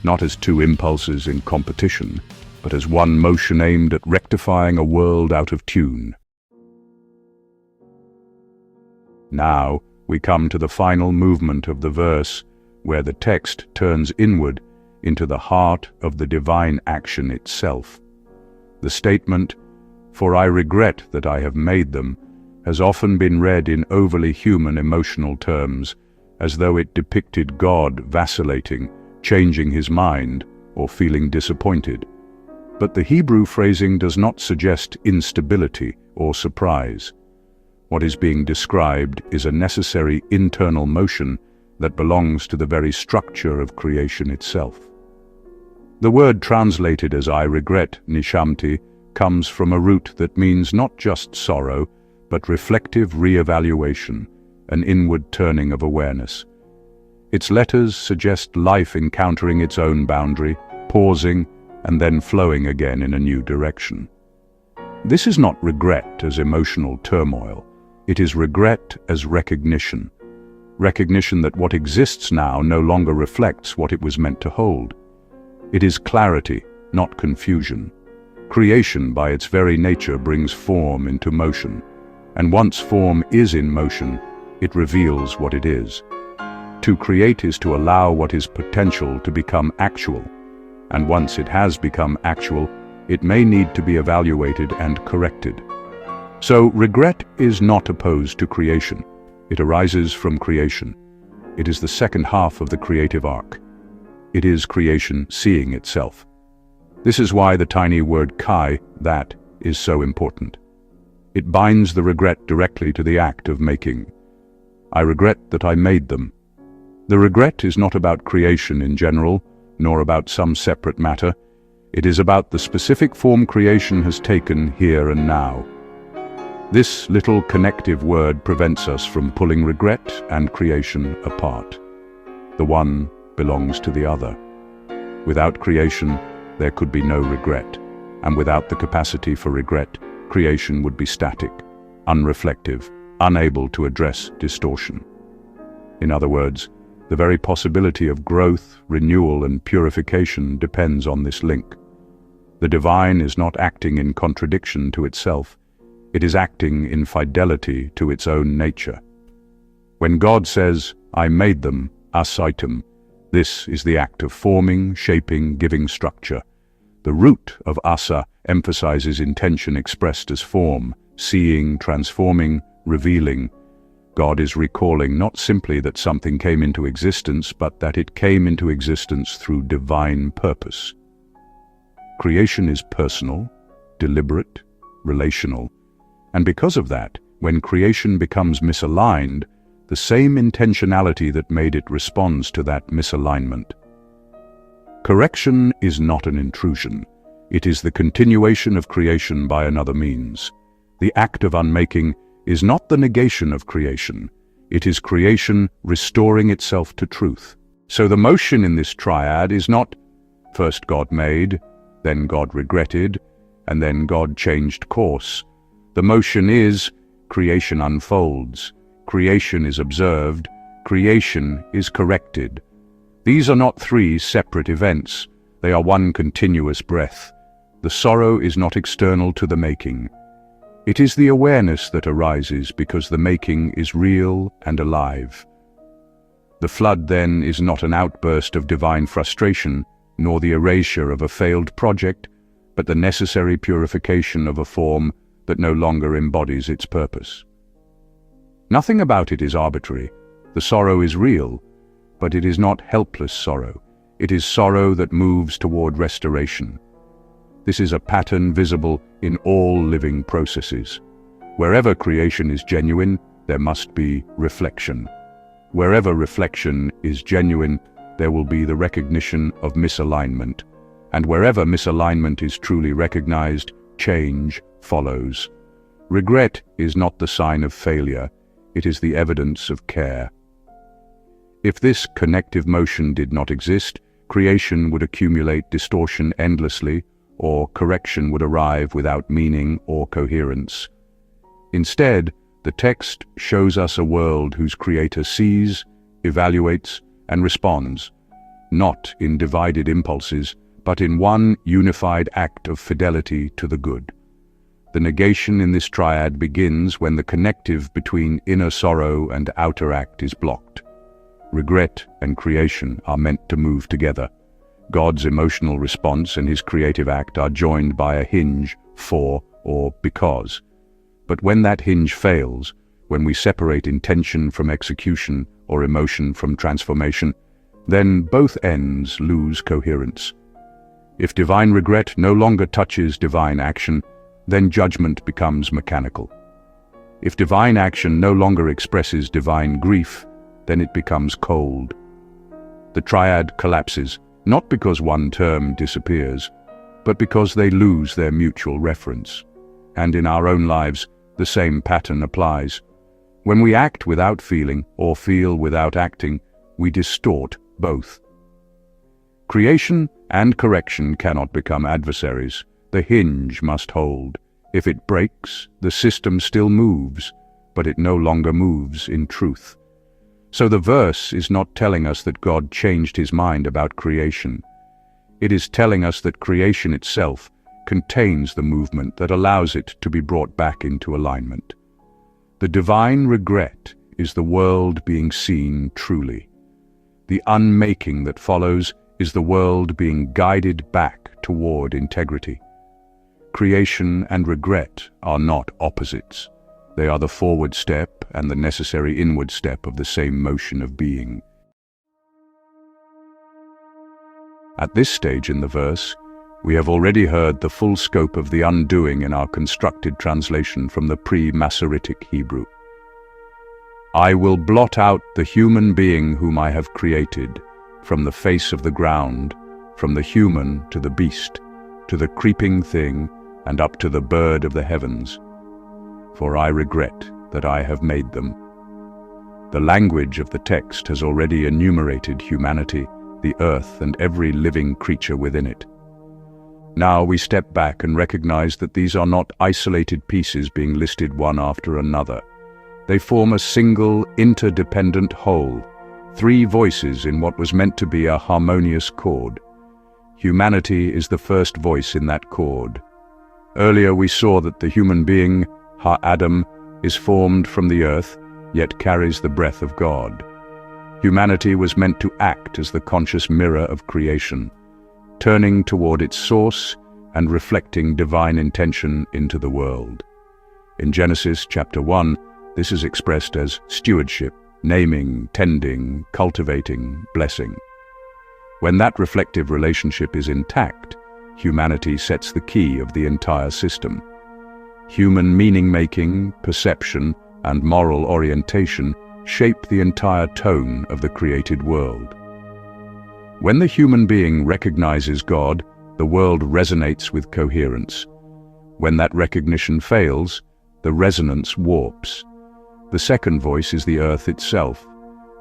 S1: not as two impulses in competition, but as one motion aimed at rectifying a world out of tune. Now we come to the final movement of the verse, where the text turns inward into the heart of the divine action itself. The statement, "For I regret that I have made them," has often been read in overly human emotional terms, as though it depicted God vacillating, changing his mind, or feeling disappointed. But the Hebrew phrasing does not suggest instability or surprise. What is being described is a necessary internal motion that belongs to the very structure of creation itself. The word translated as "I regret," nishamti, comes from a root that means not just sorrow, but reflective re-evaluation, an inward turning of awareness. Its letters suggest life encountering its own boundary, pausing, and then flowing again in a new direction. This is not regret as emotional turmoil. It is regret as recognition. Recognition that what exists now no longer reflects what it was meant to hold. It is clarity, not confusion. Creation, by its very nature, brings form into motion, and once form is in motion, it reveals what it is. To create is to allow what is potential to become actual, and once it has become actual, it may need to be evaluated and corrected. So regret is not opposed to creation. It arises from creation. It is the second half of the creative arc. It is creation seeing itself. This is why the tiny word kai, that, is so important. It binds the regret directly to the act of making. I regret that I made them. The regret is not about creation in general, nor about some separate matter. It is about the specific form creation has taken here and now. This little connective word prevents us from pulling regret and creation apart. The one belongs to the other. Without creation, there could be no regret, and without the capacity for regret, creation would be static, unreflective, unable to address distortion. In other words, the very possibility of growth, renewal, and purification depends on this link. The divine is not acting in contradiction to itself. It is acting in fidelity to its own nature. When God says, "I made them," asaitum, this is the act of forming, shaping, giving structure. The root of asa emphasizes intention expressed as form, seeing, transforming, revealing. God is recalling not simply that something came into existence, but that it came into existence through divine purpose. Creation is personal, deliberate, relational, and because of that, when creation becomes misaligned, the same intentionality that made it responds to that misalignment. Correction is not an intrusion. It is the continuation of creation by another means. The act of unmaking is not the negation of creation. It is creation restoring itself to truth. So the motion in this triad is not first God made, then God regretted, and then God changed course. The motion is creation unfolds, creation is observed, creation is corrected. These are not three separate events. They are one continuous breath. The sorrow is not external to the making. It is the awareness that arises because the making is real and alive. The flood, then, is not an outburst of divine frustration, nor the erasure of a failed project, but the necessary purification of a form that no longer embodies its purpose. Nothing about it is arbitrary. The sorrow is real, but it is not helpless sorrow. It is sorrow that moves toward restoration. This is a pattern visible in all living processes. Wherever creation is genuine, there must be reflection. Wherever reflection is genuine, there will be the recognition of misalignment. And wherever misalignment is truly recognized, change follows. Regret is not the sign of failure, it is the evidence of care. If this connective motion did not exist, creation would accumulate distortion endlessly, or correction would arrive without meaning or coherence. Instead, the text shows us a world whose creator sees, evaluates, and responds, not in divided impulses, but in one unified act of fidelity to the good. The negation in this triad begins when the connective between inner sorrow and outer act is blocked. Regret and creation are meant to move together. God's emotional response and his creative act are joined by a hinge, for or because. But when that hinge fails, when we separate intention from execution or emotion from transformation, then both ends lose coherence. If divine regret no longer touches divine action, then judgment becomes mechanical. If divine action no longer expresses divine grief, then it becomes cold. The triad collapses, not because one term disappears, but because they lose their mutual reference. And in our own lives, the same pattern applies. When we act without feeling or feel without acting, we distort both. Creation and correction cannot become adversaries. The hinge must hold. If it breaks, the system still moves, but it no longer moves in truth. So the verse is not telling us that God changed his mind about creation. It is telling us that creation itself contains the movement that allows it to be brought back into alignment. The divine regret is the world being seen truly. The unmaking that follows is the world being guided back toward integrity. Creation and regret are not opposites. They are the forward step and the necessary inward step of the same motion of being. At this stage in the verse, we have already heard the full scope of the undoing in our constructed translation from the pre-Masoretic Hebrew. I will blot out the human being whom I have created, from the face of the ground, from the human to the beast, to the creeping thing, and up to the bird of the heavens. For I regret that I have made them. The language of the text has already enumerated humanity, the earth, and every living creature within it. Now we step back and recognize that these are not isolated pieces being listed one after another. They form a single, interdependent whole, three voices in what was meant to be a harmonious chord. Humanity is the first voice in that chord. Earlier we saw that the human being, Ha-Adam, is formed from the earth, yet carries the breath of God. Humanity was meant to act as the conscious mirror of creation, turning toward its source and reflecting divine intention into the world. In Genesis chapter 1, this is expressed as stewardship, naming, tending, cultivating, blessing. When that reflective relationship is intact, humanity sets the key of the entire system. Human meaning-making, perception, and moral orientation shape the entire tone of the created world. When the human being recognizes God, the world resonates with coherence. When that recognition fails, the resonance warps. The second voice is the earth itself,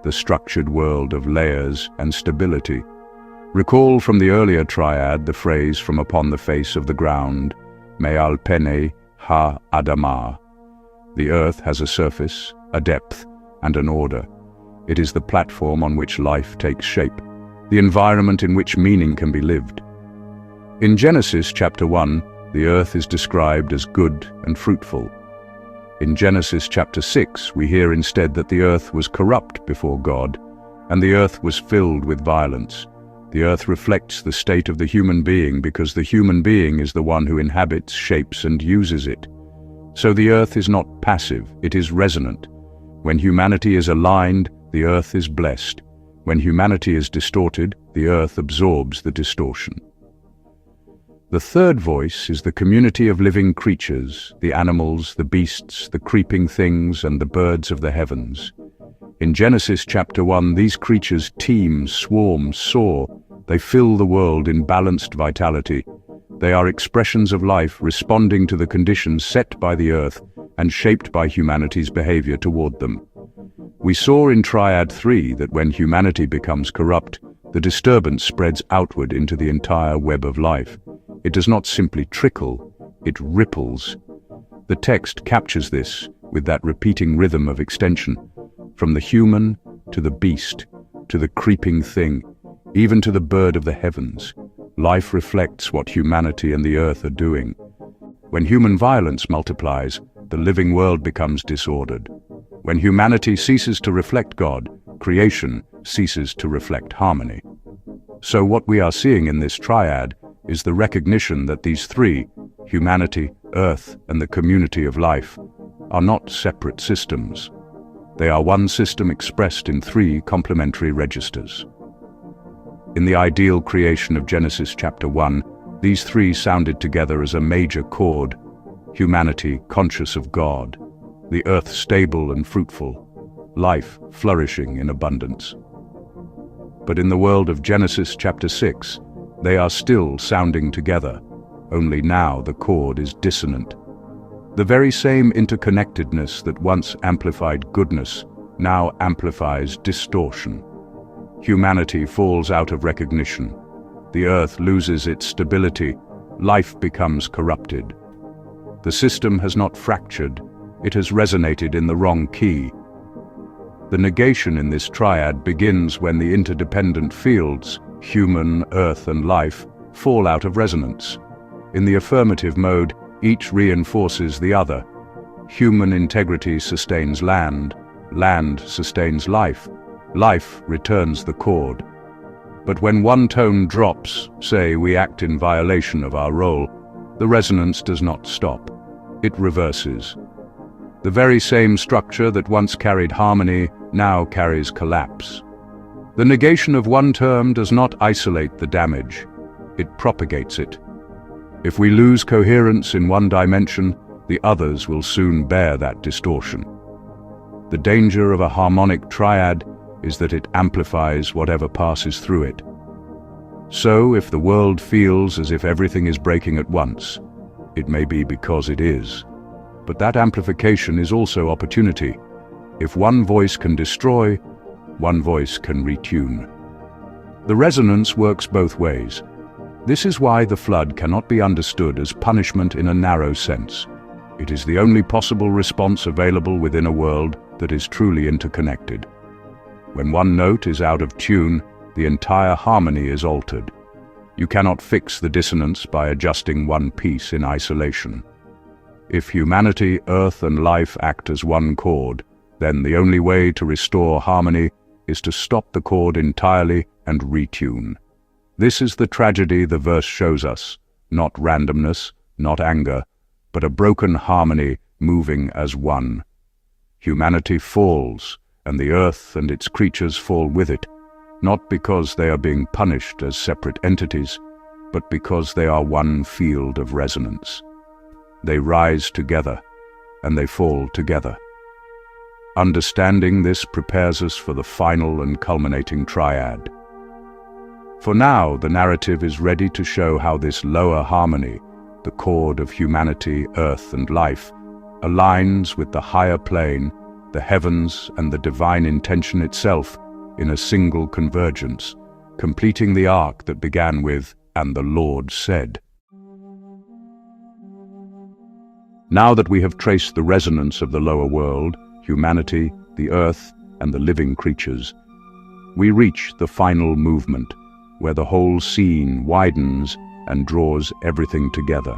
S1: the structured world of layers and stability. Recall from the earlier triad the phrase from upon the face of the ground, me'al pene ha-adamah. The earth has a surface, a depth, and an order. It is the platform on which life takes shape, the environment in which meaning can be lived. In Genesis chapter 1, the earth is described as good and fruitful. In Genesis chapter 6, we hear instead that the earth was corrupt before God, and the earth was filled with violence. The earth reflects the state of the human being because the human being is the one who inhabits, shapes, and uses it. So the earth is not passive, it is resonant. When humanity is aligned, the earth is blessed. When humanity is distorted, the earth absorbs the distortion. The third voice is the community of living creatures, the animals, the beasts, the creeping things, and the birds of the heavens. In Genesis chapter 1, these creatures teem, swarm, soar. They fill the world in balanced vitality. They are expressions of life responding to the conditions set by the earth and shaped by humanity's behavior toward them. We saw in Triad 3 that when humanity becomes corrupt, the disturbance spreads outward into the entire web of life. It does not simply trickle, it ripples. The text captures this with that repeating rhythm of extension, from the human to the beast, to the creeping thing, even to the bird of the heavens. Life reflects what humanity and the earth are doing. When human violence multiplies, the living world becomes disordered. When humanity ceases to reflect God, creation ceases to reflect harmony. So what we are seeing in this triad is the recognition that these three, humanity, earth, and the community of life, are not separate systems. They are one system expressed in three complementary registers. In the ideal creation of Genesis chapter 1, these three sounded together as a major chord: humanity conscious of God, the earth stable and fruitful, life flourishing in abundance. But in the world of Genesis chapter 6, they are still sounding together, only now the chord is dissonant. The very same interconnectedness that once amplified goodness now amplifies distortion. Humanity falls out of recognition. The earth loses its stability. Life becomes corrupted. The system has not fractured, it has resonated in the wrong key. The negation in this triad begins when the interdependent fields, human, earth, and life, fall out of resonance. In the affirmative mode, each reinforces the other. Human integrity sustains land, land sustains life, life returns the chord. But when one tone drops, say we act in violation of our role, the resonance does not stop. It reverses. The very same structure that once carried harmony now carries collapse. The negation of one term does not isolate the damage, it propagates it. If we lose coherence in one dimension, the others will soon bear that distortion. The danger of a harmonic triad is that it amplifies whatever passes through it. So, if the world feels as if everything is breaking at once, it may be because it is. But that amplification is also opportunity. If one voice can destroy, one voice can retune. The resonance works both ways. This is why the flood cannot be understood as punishment in a narrow sense. It is the only possible response available within a world that is truly interconnected. When one note is out of tune, the entire harmony is altered. You cannot fix the dissonance by adjusting one piece in isolation. If humanity, earth, and life act as one chord, then the only way to restore harmony is to stop the chord entirely and retune. This is the tragedy the verse shows us, not randomness, not anger, but a broken harmony moving as one. Humanity falls, and the earth and its creatures fall with it, not because they are being punished as separate entities, but because they are one field of resonance. They rise together, and they fall together. Understanding this prepares us for the final and culminating triad. For now, the narrative is ready to show how this lower harmony, the chord of humanity, earth, and life, aligns with the higher plane the heavens and the divine intention itself in a single convergence, completing the arc that began with, "And the Lord said." Now that we have traced the resonance of the lower world, humanity, the earth, and the living creatures, we reach the final movement, where the whole scene widens and draws everything together.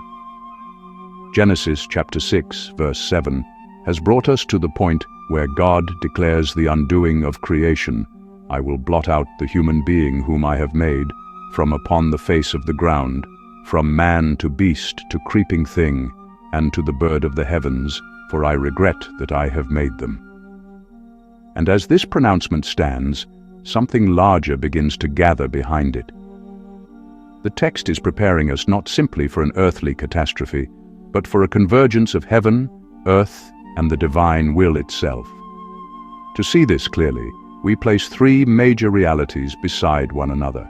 S1: Genesis chapter 6, verse 7, has brought us to the point where God declares the undoing of creation. "I will blot out the human being whom I have made from upon the face of the ground, from man to beast to creeping thing, and to the bird of the heavens, for I regret that I have made them." And as this pronouncement stands, something larger begins to gather behind it. The text is preparing us not simply for an earthly catastrophe, but for a convergence of heaven, earth, and the divine will itself. To see this clearly, we place three major realities beside one another.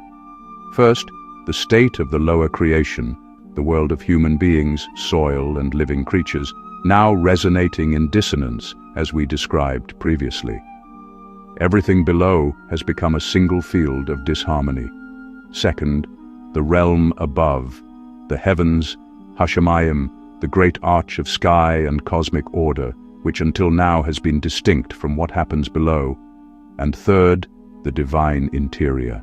S1: First, the state of the lower creation, the world of human beings, soil, and living creatures, now resonating in dissonance as we described previously. Everything below has become a single field of disharmony. Second, the realm above, the heavens, Hashemayim, the great arch of sky and cosmic order, which until now has been distinct from what happens below. And third, the divine interior.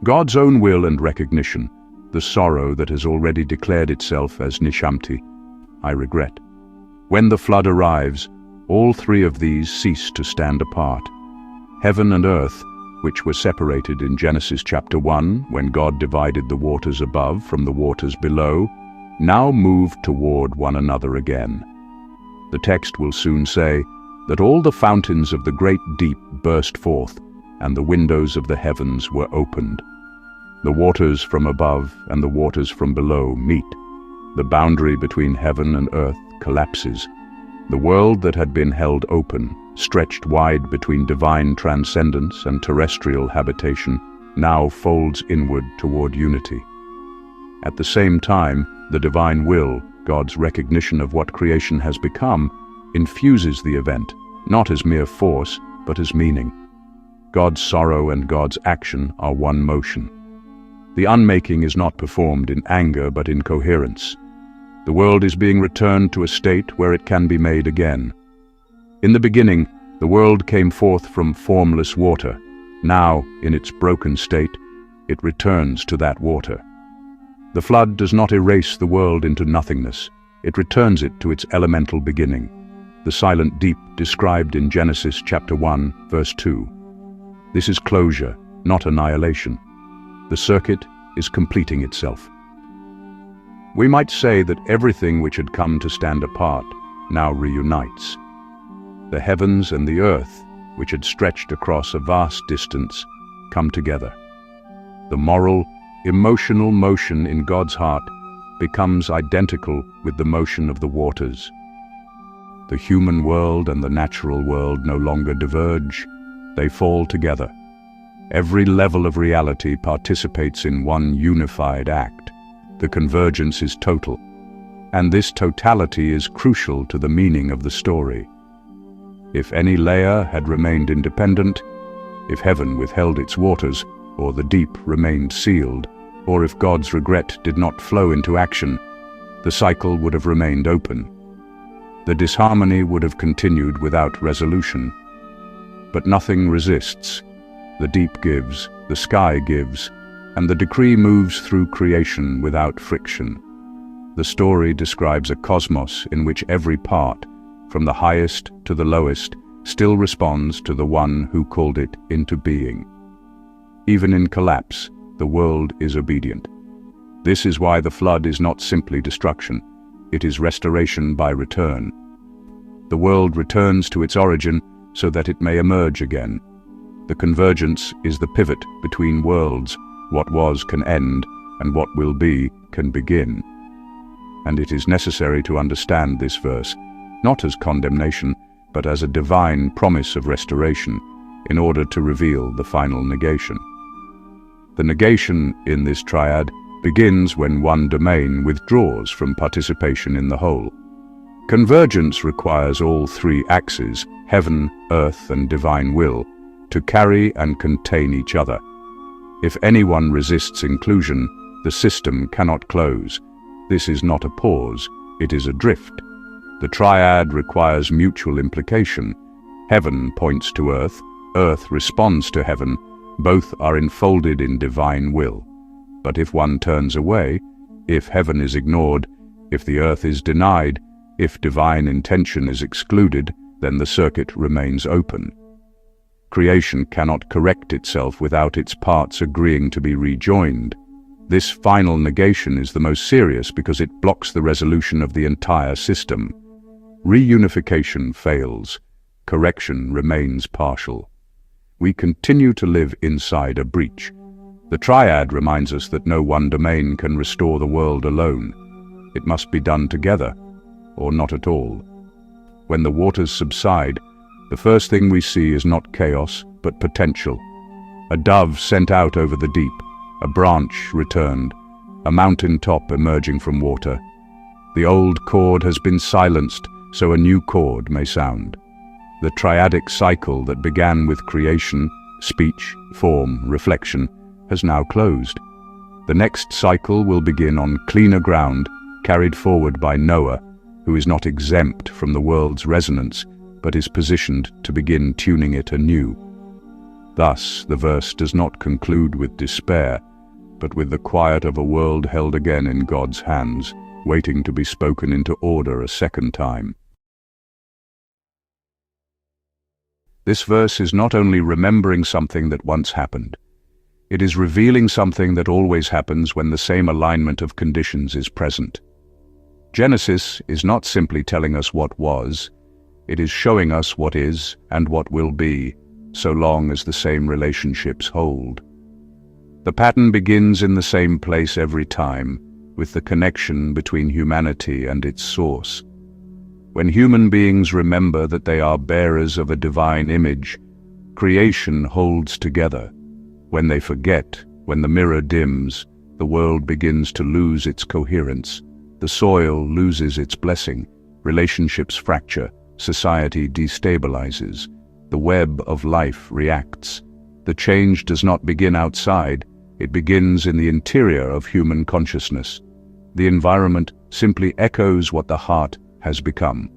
S1: God's own will and recognition, the sorrow that has already declared itself as Nishamti, I regret. When the flood arrives, all three of these cease to stand apart. Heaven and earth, which were separated in Genesis chapter 1 when God divided the waters above from the waters below, now move toward one another again. The text will soon say that all the fountains of the great deep burst forth, and the windows of the heavens were opened. The waters from above and the waters from below meet. The boundary between heaven and earth collapses. The world that had been held open, stretched wide between divine transcendence and terrestrial habitation, now folds inward toward unity. At the same time, the divine will, God's recognition of what creation has become, infuses the event, not as mere force, but as meaning. God's sorrow and God's action are one motion. The unmaking is not performed in anger but in coherence. The world is being returned to a state where it can be made again. In the beginning, the world came forth from formless water. Now, in its broken state, it returns to that water. The flood does not erase the world into nothingness. It returns it to its elemental beginning, the silent deep described in Genesis chapter 1, verse 2. This is closure, not annihilation. The circuit is completing itself. We might say that everything which had come to stand apart now reunites. The heavens and the earth, which had stretched across a vast distance, come together. The moral, emotional motion in God's heart becomes identical with the motion of the waters. The human world and the natural world no longer diverge, they fall together. Every level of reality participates in one unified act. The convergence is total, and this totality is crucial to the meaning of the story. If any layer had remained independent, if heaven withheld its waters, or the deep remained sealed, or if God's regret did not flow into action, the cycle would have remained open. The disharmony would have continued without resolution. But nothing resists. The deep gives, the sky gives, and the decree moves through creation without friction. The story describes a cosmos in which every part, from the highest to the lowest, still responds to the one who called it into being. Even in collapse, the world is obedient. This is why the flood is not simply destruction, it is restoration by return. The world returns to its origin so that it may emerge again. The convergence is the pivot between worlds. What was can end, and what will be can begin. And it is necessary to understand this verse, not as condemnation, but as a divine promise of restoration, in order to reveal the final negation. The negation in this triad begins when one domain withdraws from participation in the whole. Convergence requires all three axes, heaven, earth, and divine will, to carry and contain each other. If anyone resists inclusion, the system cannot close. This is not a pause, it is a drift. The triad requires mutual implication. Heaven points to earth, earth responds to heaven, both are enfolded in divine will. But if one turns away, if heaven is ignored, if the earth is denied, if divine intention is excluded, then the circuit remains open. Creation cannot correct itself without its parts agreeing to be rejoined. This final negation is the most serious because it blocks the resolution of the entire system. Reunification fails. Correction remains partial. We continue to live inside a breach. The triad reminds us that no one domain can restore the world alone. It must be done together, or not at all. When the waters subside, the first thing we see is not chaos, but potential. A dove sent out over the deep, a branch returned, a mountain top emerging from water. The old chord has been silenced, so a new chord may sound. The triadic cycle that began with creation, speech, form, reflection, has now closed. The next cycle will begin on cleaner ground, carried forward by Noah, who is not exempt from the world's resonance, but is positioned to begin tuning it anew. Thus, the verse does not conclude with despair, but with the quiet of a world held again in God's hands, waiting to be spoken into order a second time. This verse is not only remembering something that once happened, it is revealing something that always happens when the same alignment of conditions is present. Genesis is not simply telling us what was, it is showing us what is and what will be, so long as the same relationships hold. The pattern begins in the same place every time, with the connection between humanity and its source. When human beings remember that they are bearers of a divine image, creation holds together. When they forget, when the mirror dims, the world begins to lose its coherence. The soil loses its blessing, relationships fracture, society destabilizes, the web of life reacts. The change does not begin outside, it begins in the interior of human consciousness. The environment simply echoes what the heart has become.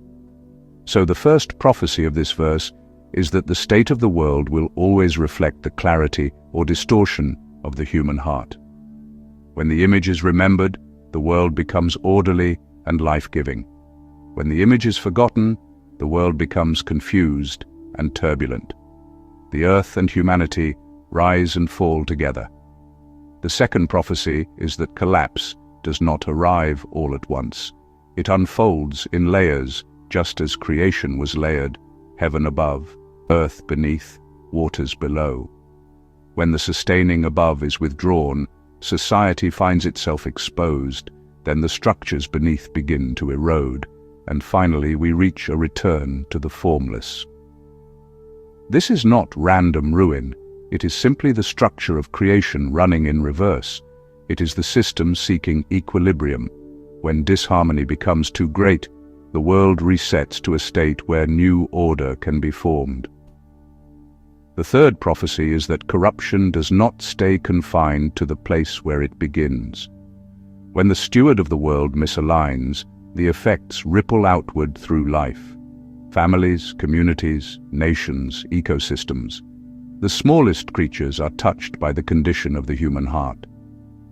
S1: So the first prophecy of this verse is that the state of the world will always reflect the clarity or distortion of the human heart. When the image is remembered, the world becomes orderly and life-giving. When the image is forgotten, the world becomes confused and turbulent. The earth and humanity rise and fall together. The second prophecy is that collapse does not arrive all at once. It unfolds in layers, just as creation was layered, heaven above, earth beneath, waters below. When the sustaining above is withdrawn, society finds itself exposed, then the structures beneath begin to erode, and finally we reach a return to the formless. This is not random ruin, it is simply the structure of creation running in reverse. It is the system seeking equilibrium. When disharmony becomes too great, the world resets to a state where new order can be formed. The third prophecy is that corruption does not stay confined to the place where it begins. When the steward of the world misaligns, the effects ripple outward through life. Families, communities, nations, ecosystems. The smallest creatures are touched by the condition of the human heart,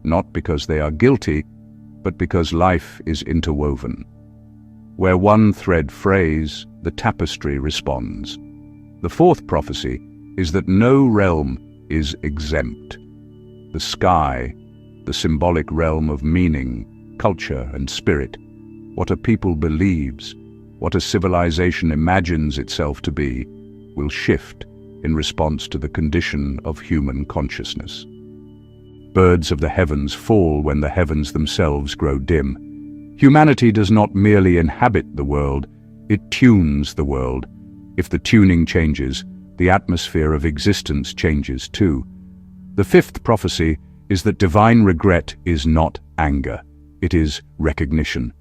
S1: not because they are guilty, but because life is interwoven. Where one thread frays, the tapestry responds. The fourth prophecy is that no realm is exempt. The sky, the symbolic realm of meaning, culture, and spirit, what a people believes, what a civilization imagines itself to be, will shift in response to the condition of human consciousness. Birds of the heavens fall when the heavens themselves grow dim. Humanity does not merely inhabit the world, it tunes the world. If the tuning changes, the atmosphere of existence changes too. The fifth prophecy is that divine regret is not anger, it is recognition.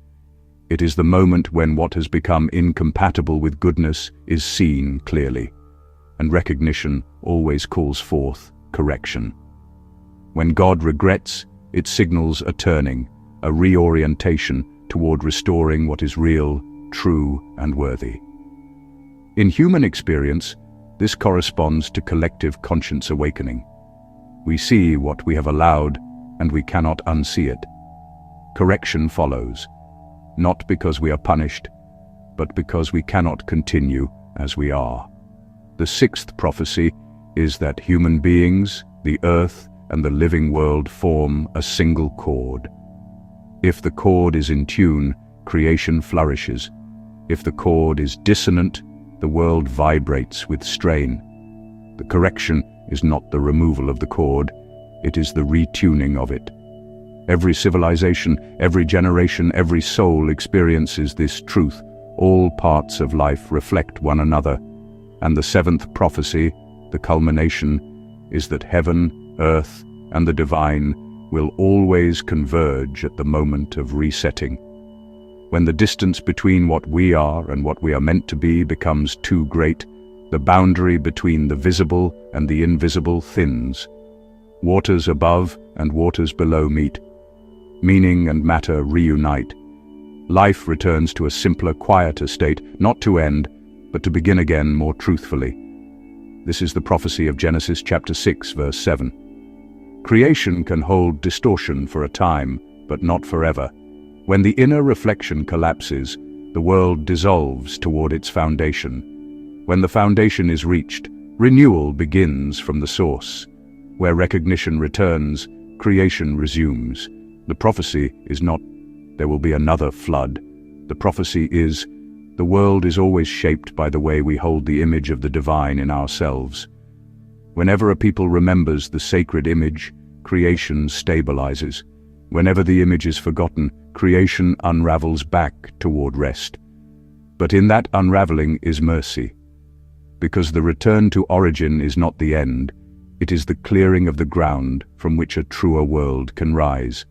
S1: It is the moment when what has become incompatible with goodness is seen clearly, and recognition always calls forth correction. When God regrets, it signals a turning, a reorientation toward restoring what is real, true, and worthy. In human experience, this corresponds to collective conscience awakening. We see what we have allowed, and we cannot unsee it. Correction follows, not because we are punished, but because we cannot continue as we are. The sixth prophecy is that human beings, the earth, and the living world form a single chord. If the chord is in tune, creation flourishes. If the chord is dissonant, the world vibrates with strain. The correction is not the removal of the chord, it is the retuning of it. Every civilization, every generation, every soul experiences this truth. All parts of life reflect one another. And the seventh prophecy, the culmination, is that heaven, earth, and the divine will always converge at the moment of resetting. When the distance between what we are and what we are meant to be becomes too great, the boundary between the visible and the invisible thins. Waters above and waters below meet. Meaning and matter reunite. Life returns to a simpler, quieter state, not to end, but to begin again more truthfully. This is the prophecy of Genesis chapter 6, verse 7. Creation can hold distortion for a time, but not forever. When the inner reflection collapses, the world dissolves toward its foundation. When the foundation is reached, renewal begins from the source. Where recognition returns, creation resumes. The prophecy is not, there will be another flood. The prophecy is, the world is always shaped by the way we hold the image of the divine in ourselves. Whenever a people remembers the sacred image, creation stabilizes. Whenever the image is forgotten, creation unravels back toward rest. But in that unraveling is mercy. Because the return to origin is not the end, it is the clearing of the ground from which a truer world can rise.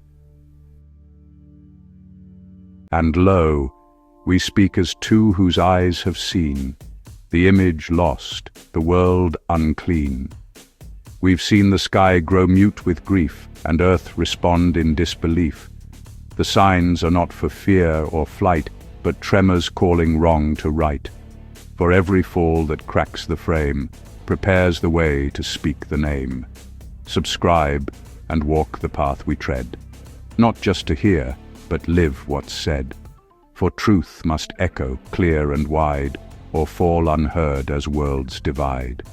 S1: And lo, we speak as two whose eyes have seen, the image lost, the world unclean. We've seen the sky grow mute with grief, and earth respond in disbelief. The signs are not for fear or flight, but tremors calling wrong to right. For every fall that cracks the frame, prepares the way to speak the name. Subscribe and walk the path we tread, not just to hear, but live what's said. For truth must echo clear and wide, or fall unheard as worlds divide.